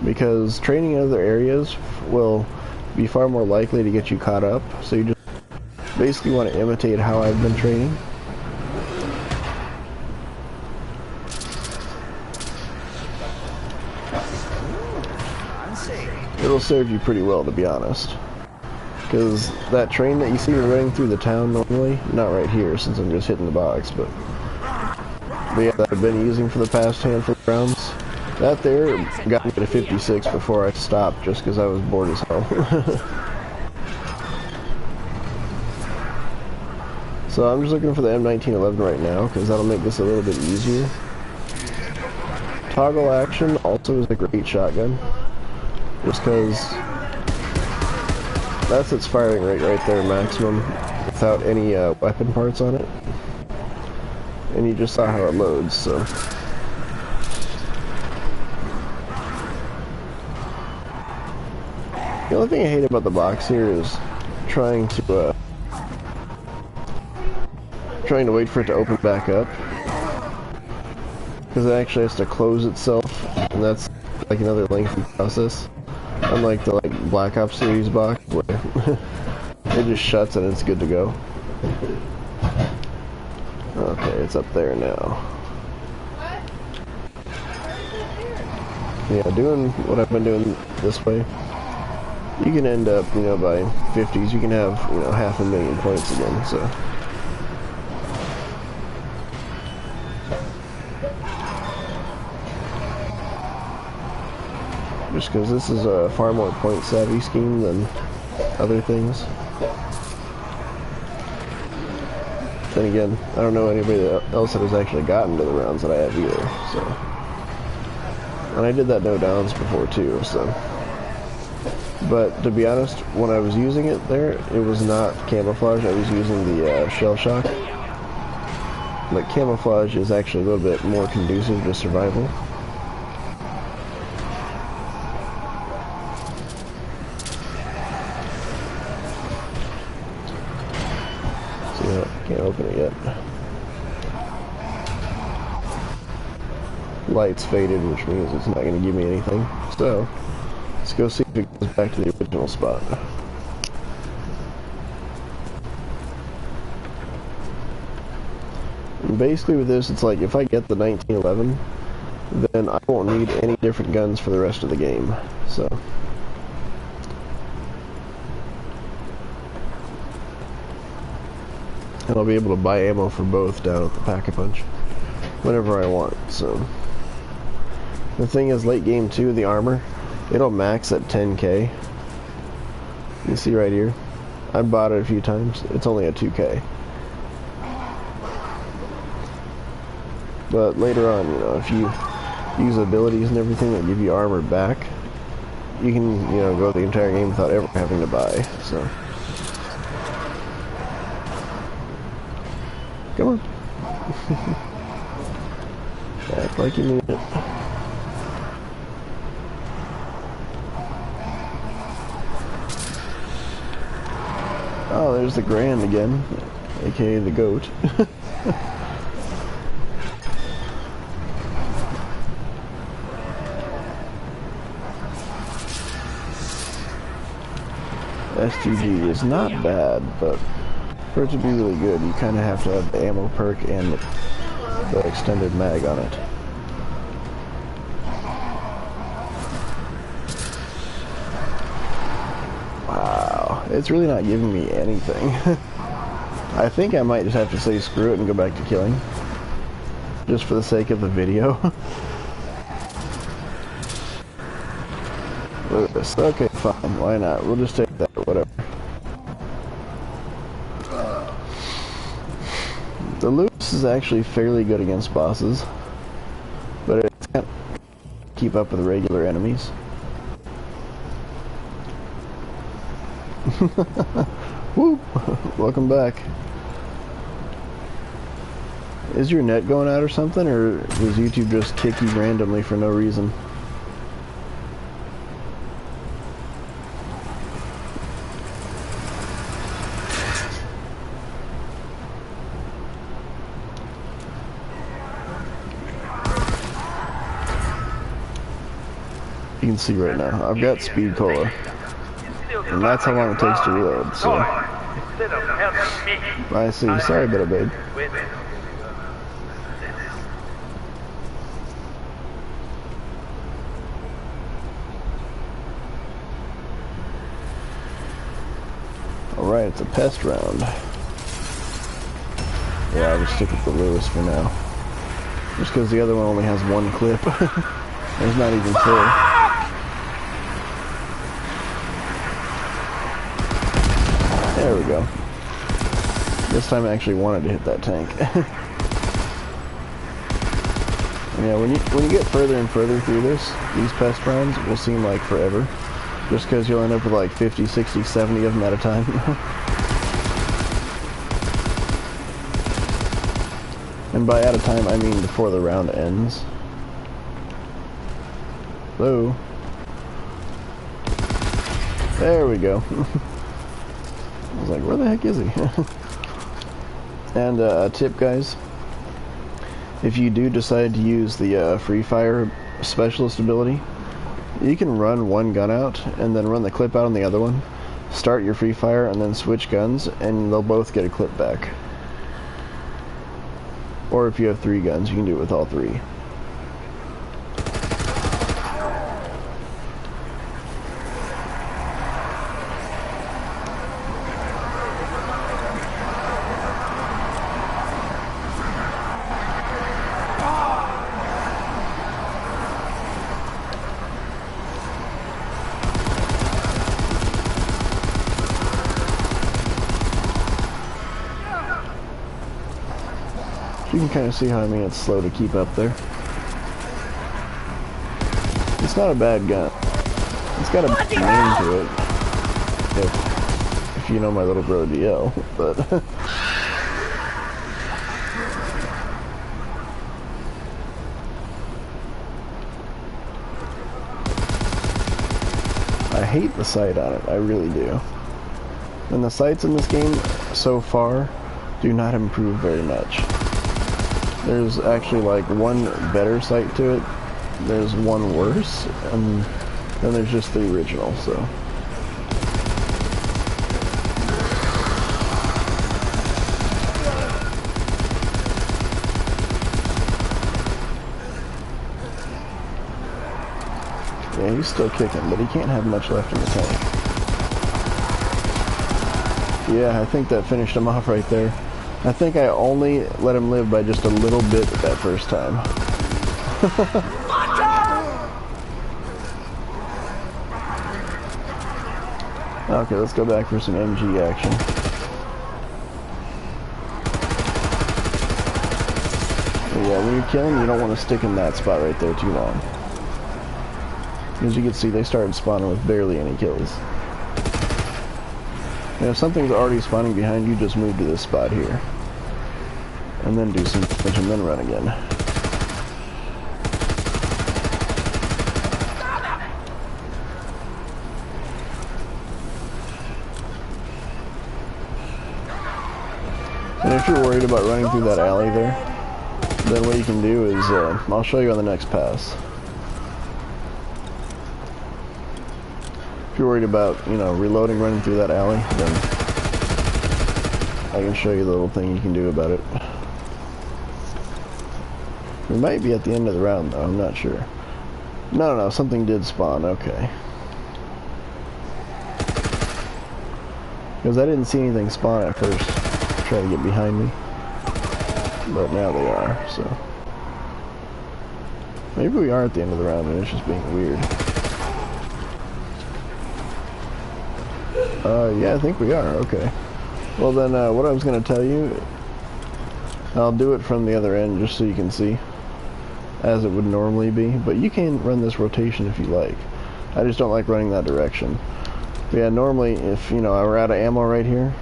because training in other areas will be far more likely to get you caught up, so you just basically want to imitate how I've been training. It'll serve you pretty well, to be honest. Because that train that you see running through the town normally, not right here since I'm just hitting the box, but yeah, that I've been using for the past handful of rounds, that there got me to 56 before I stopped just because I was bored as hell. So I'm just looking for the M1911 right now because that'll make this a little bit easier. Toggle action also is a great shotgun, just because that's its firing rate right there, maximum, without any weapon parts on it. And you just saw how it loads, so. The only thing I hate about the box here is trying to wait for it to open back up, because it actually has to close itself, and that's like another lengthy process. Unlike the Black Ops series box where it just shuts and it's good to go. Okay, it's up there now. Yeah, doing what I've been doing this way, you can end up, you know, by 50s, you can have, you know, 500,000 points again, so. Just because this is a far more point savvy scheme than other things. Then again, I don't know anybody else that has actually gotten to the rounds that I have either, so. And I did that no downs before too, so. But to be honest, when I was using it there, it was not camouflage, I was using the shell shock. But camouflage is actually a little bit more conducive to survival. Can't open it yet. Light's faded, which means it's not going to give me anything. So, let's go see if it goes back to the original spot. And basically with this, it's like if I get the 1911, then I won't need any different guns for the rest of the game. So. And I'll be able to buy ammo for both down at the Pack-a-Punch whenever I want, so. The thing is, late game 2, the armor, it'll max at 10k. You see right here? I bought it a few times. It's only at 2k. But later on, you know, if you use abilities and everything that give you armor back, you can, you know, go the entire game without ever having to buy, so. Come on. Act like you need it. Oh, there's the Grand again, aka the goat. STG is not bad, but for it to be really good, you kind of have to have the ammo perk and the extended mag on it. Wow, it's really not giving me anything. I think I might just have to say screw it and go back to killing. Just for the sake of the video. Look at this. Okay, fine. Why not? We'll just take that or whatever. The Lewis is actually fairly good against bosses, but it can't keep up with regular enemies. Woo! Welcome back. Is your net going out or something, or does YouTube just kick you randomly for no reason? You can see right now, I've got speed cola, and that's how long it takes to reload, so. I see, sorry about it, babe. Alright, it's a pest round. Yeah, I'll just stick with the Lewis for now. Just because the other one only has one clip. It's not even full. There we go. This time I actually wanted to hit that tank. Yeah, when you get further and further through these pest rounds will seem like forever. Just because you'll end up with like 50, 60, 70 of them at a time. And by at a time, I mean before the round ends. Hello? There we go. I was like, where the heck is he? And a tip, guys. If you do decide to use the Free Fire Specialist ability, you can run one gun out and then run the clip out on the other one. Start your Free Fire and then switch guns, and they'll both get a clip back. Or if you have 3 guns, you can do it with all 3. You can kind of see how it's slow to keep up there. It's not a bad gun. It's got a name to it. If you know my little bro DL, but I hate the sight on it. I really do. And the sights in this game so far do not improve very much. There's actually like one better sight to it, there's one worse, and then there's just the original, so. Yeah, he's still kicking, but he can't have much left in the tank. Yeah, I think that finished him off right there. I think I only let him live by just a little bit that first time. Okay, let's go back for some MG action. But yeah, when you're killing, you don't want to stick in that spot right there too long. As you can see, they started spawning with barely any kills. And if something's already spawning behind you, just move to this spot here. And then do some damage and then run again. And if you're worried about running through that alley there, then what you can do is, I'll show you on the next pass. If you're worried about, you know, reloading running through that alley, then I can show you the little thing you can do about it. We might be at the end of the round though, I'm not sure. No, something did spawn, okay. Because I didn't see anything spawn at first, try to get behind me. But now they are, so. Maybe we are at the end of the round and it's just being weird. Yeah, I think we are, okay. Well then, what I was going to tell you, I'll do it from the other end just so you can see, as it would normally be, but you can run this rotation if you like. I just don't like running that direction. But yeah, normally if, you know, I were out of ammo right here,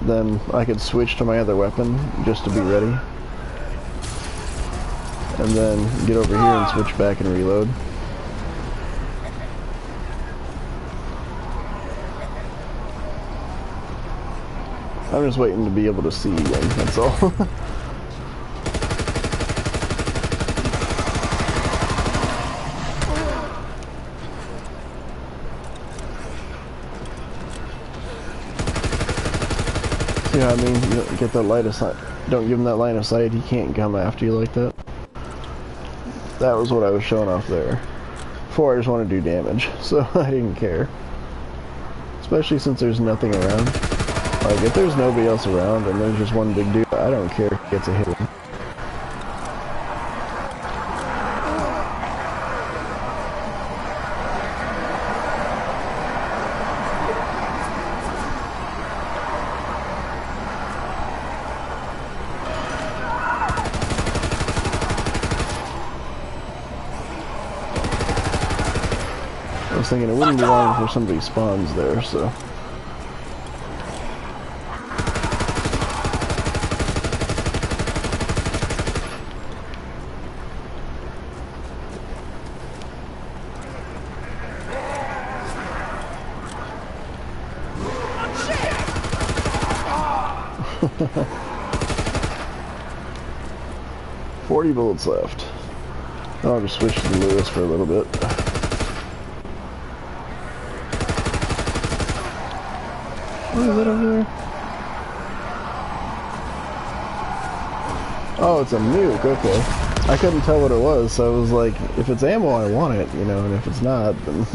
then I could switch to my other weapon just to be ready. And then get over here and switch back and reload. I'm just waiting to be able to see again, that's all. See what I mean? You don't get that line of sight. Don't give him that line of sight, he can't come after you like that. That was what I was showing off there. Before I just want to do damage, so I didn't care. Especially since there's nothing around. Like, if there's nobody else around and there's just one big dude, I don't care if he gets a hit. I was thinking it wouldn't be long before somebody spawns there, so. $40 bullets left. I'll just switch to Lewis for a little bit. What is that over there? Oh, it's a nuke, okay. I couldn't tell what it was, so I was like, if it's ammo, I want it, you know, and if it's not, then...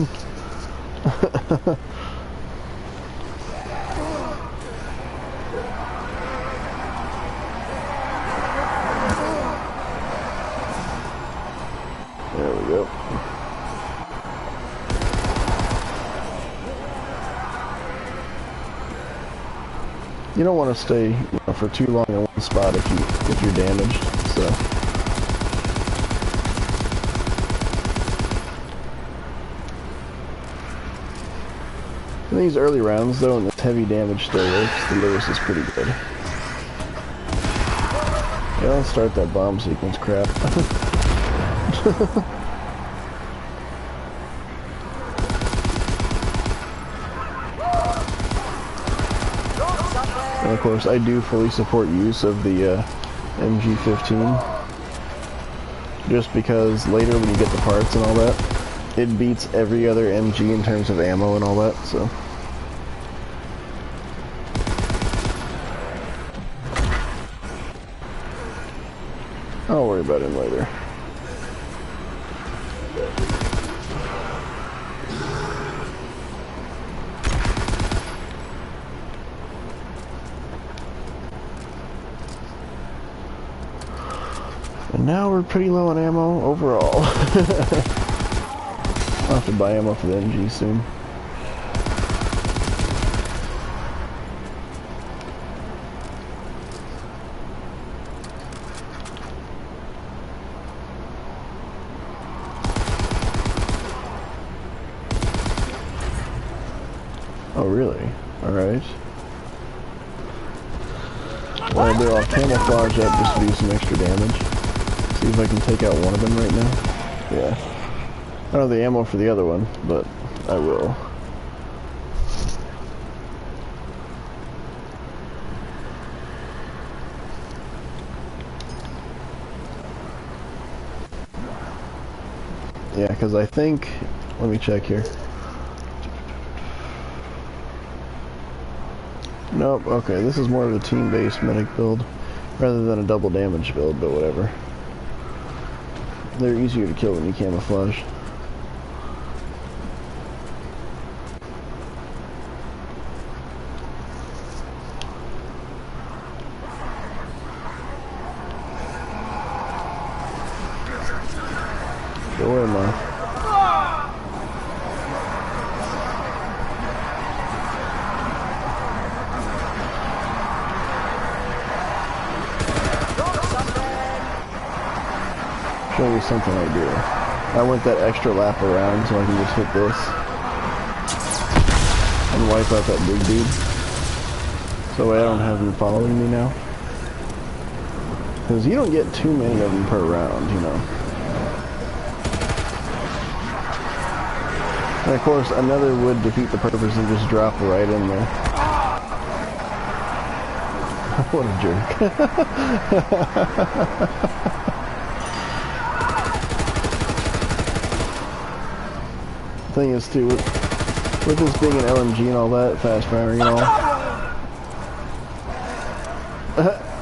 There we go. You don't want to stay, you know, for too long in one spot if you're damaged. So in these early rounds, though, and this heavy damage still works, the Lewis is pretty good. Yeah, don't start that bomb sequence crap. And of course, I do fully support use of the MG15, just because later when you get the parts and all that, it beats every other MG in terms of ammo and all that, so. I'll worry about him later. And now we're pretty low on ammo overall. I'll have to buy ammo for the MG soon. Oh really? Alright. Well, they'll camouflage up just to do some extra damage. See if I can take out one of them right now. Yeah. I don't have the ammo for the other one, but I will. Yeah, because I think... Let me check here. Nope, okay, this is more of a team-based medic build rather than a double damage build, but whatever. They're easier to kill when you camouflage. Go away, Ma. Show me something I do. I went that extra lap around so I can just hit this and wipe out that big dude. So I don't have him following me now. Because you don't get too many of them per round, you know. And of course, another would defeat the purpose and just drop right in there. What a jerk. Thing is too, with this being an LMG and all that, fast firing and all.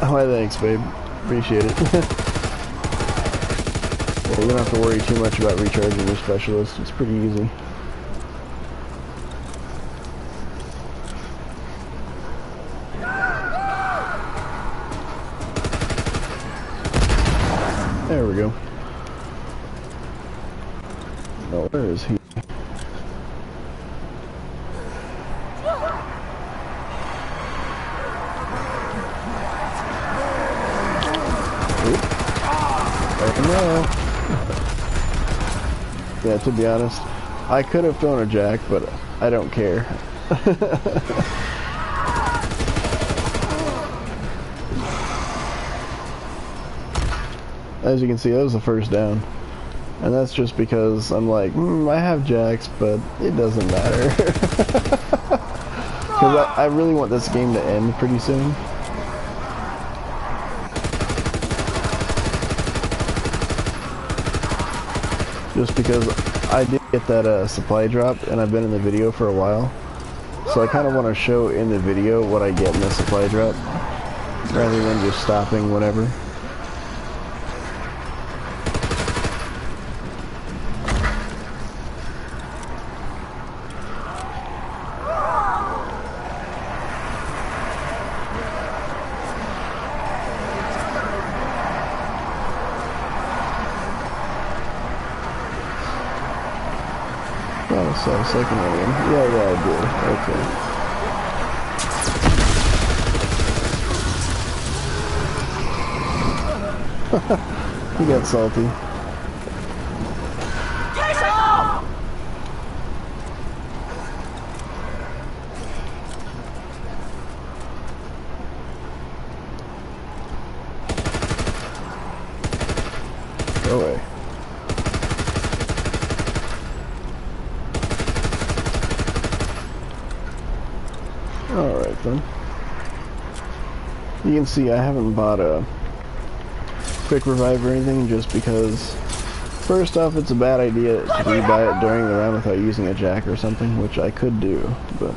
Why thanks, babe. Appreciate it. Yeah, you don't have to worry too much about recharging your specialist. It's pretty easy. There we go. Oh, where is he? No. Yeah, to be honest, I could have thrown a jack, but I don't care. As you can see, that was the first down. And that's just because I'm like, I have jacks, but it doesn't matter. Because I really want this game to end pretty soon. Just because I did get that supply drop, and I've been in the video for a while. So I kind of want to show in the video what I get in the supply drop, rather than just stopping whenever. Oh, so second alien. Yeah, I did. Okay. He got salty. Go away. Alright then. You can see I haven't bought a quick revive or anything just because first off it's a bad idea to rebuy it during the round without using a jack or something, which I could do, but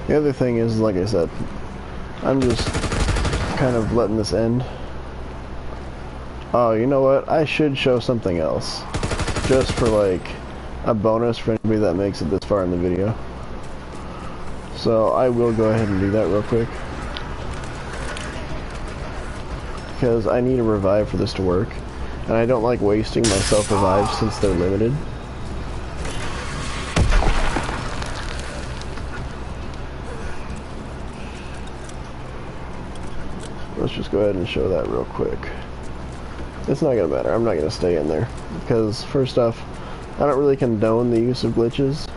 the other thing is, like I said, I'm just kind of letting this end. Oh, you know what? I should show something else. Just for like a bonus for anybody that makes it this far in the video. So I will go ahead and do that real quick. Because I need a revive for this to work. And I don't like wasting my self-revives since they're limited. Let's just go ahead and show that real quick. It's not gonna matter, I'm not gonna stay in there. Because first off, I don't really condone the use of glitches.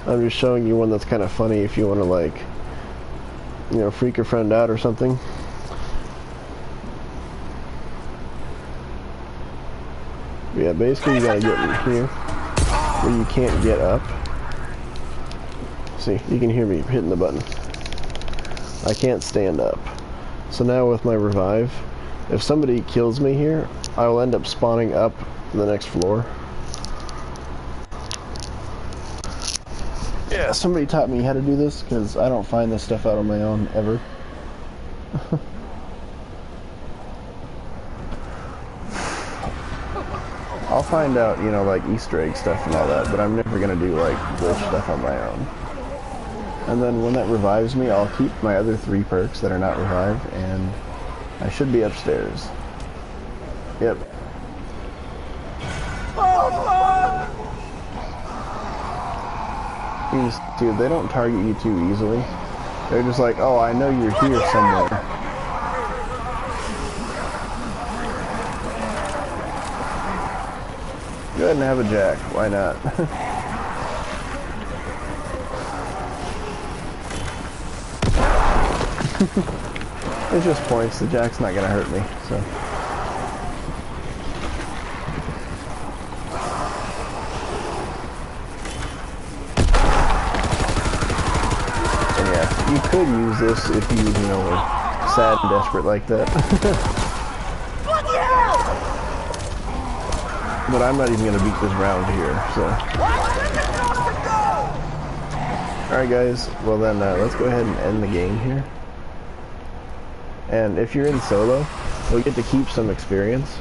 I'm just showing you one that's kind of funny if you want to, like, you know, freak your friend out or something. Yeah, basically you gotta get in here where you can't get up. See, you can hear me hitting the button. I can't stand up. So now with my revive, if somebody kills me here, I will end up spawning up the next floor. Yeah, somebody taught me how to do this because I don't find this stuff out on my own ever. I'll find out, you know, like Easter egg stuff and all that, but I'm never gonna do like glitch stuff on my own. And then when that revives me, I'll keep my other 3 perks that are not revived, and I should be upstairs. Yep. Dude, they don't target you too easily. They're just like, oh, I know you're here somewhere. Go ahead and have a jack. Why not? It's just points. The jack's not gonna hurt me, so. And yeah, you could use this if you know, were sad and desperate like that. But I'm not even gonna beat this round here, so. Alright guys, well then let's go ahead and end the game here. And if you're in solo, you'll get to keep some experience.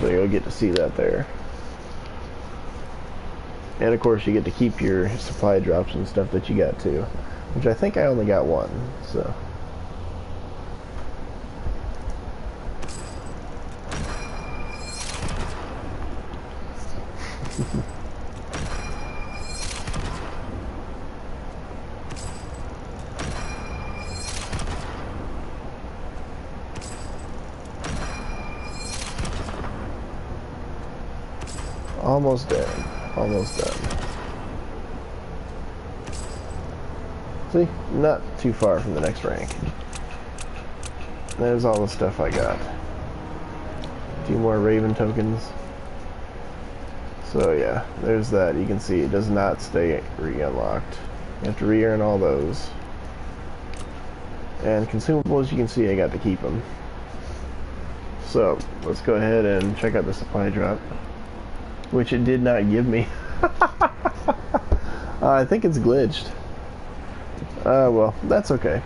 So you'll get to see that there. And of course you get to keep your supply drops and stuff that you got too. Which I think I only got 1, so. Almost done. Almost done. See? Not too far from the next rank. There's all the stuff I got. 2 more Raven tokens. So yeah, there's that. You can see it does not stay re-unlocked. You have to re-earn all those. And consumables, you can see I got to keep them. So, let's go ahead and check out the supply drop. Which it did not give me. I think it's glitched. Well, that's okay.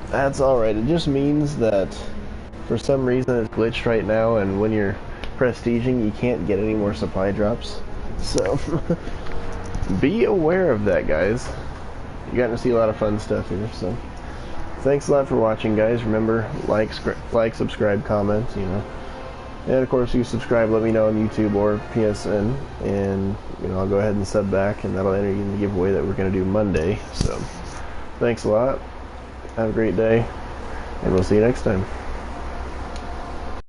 That's alright. It just means that for some reason it's glitched right now, and when you're prestiging, you can't get any more supply drops. So, be aware of that, guys. You're getting to see a lot of fun stuff here, so. Thanks a lot for watching, guys. Remember, like, subscribe, comment, you know. And of course, if you subscribe, let me know on YouTube or PSN, and you know, I'll go ahead and sub back, and that'll enter you in the giveaway that we're going to do Monday. So, thanks a lot. Have a great day, and we'll see you next time.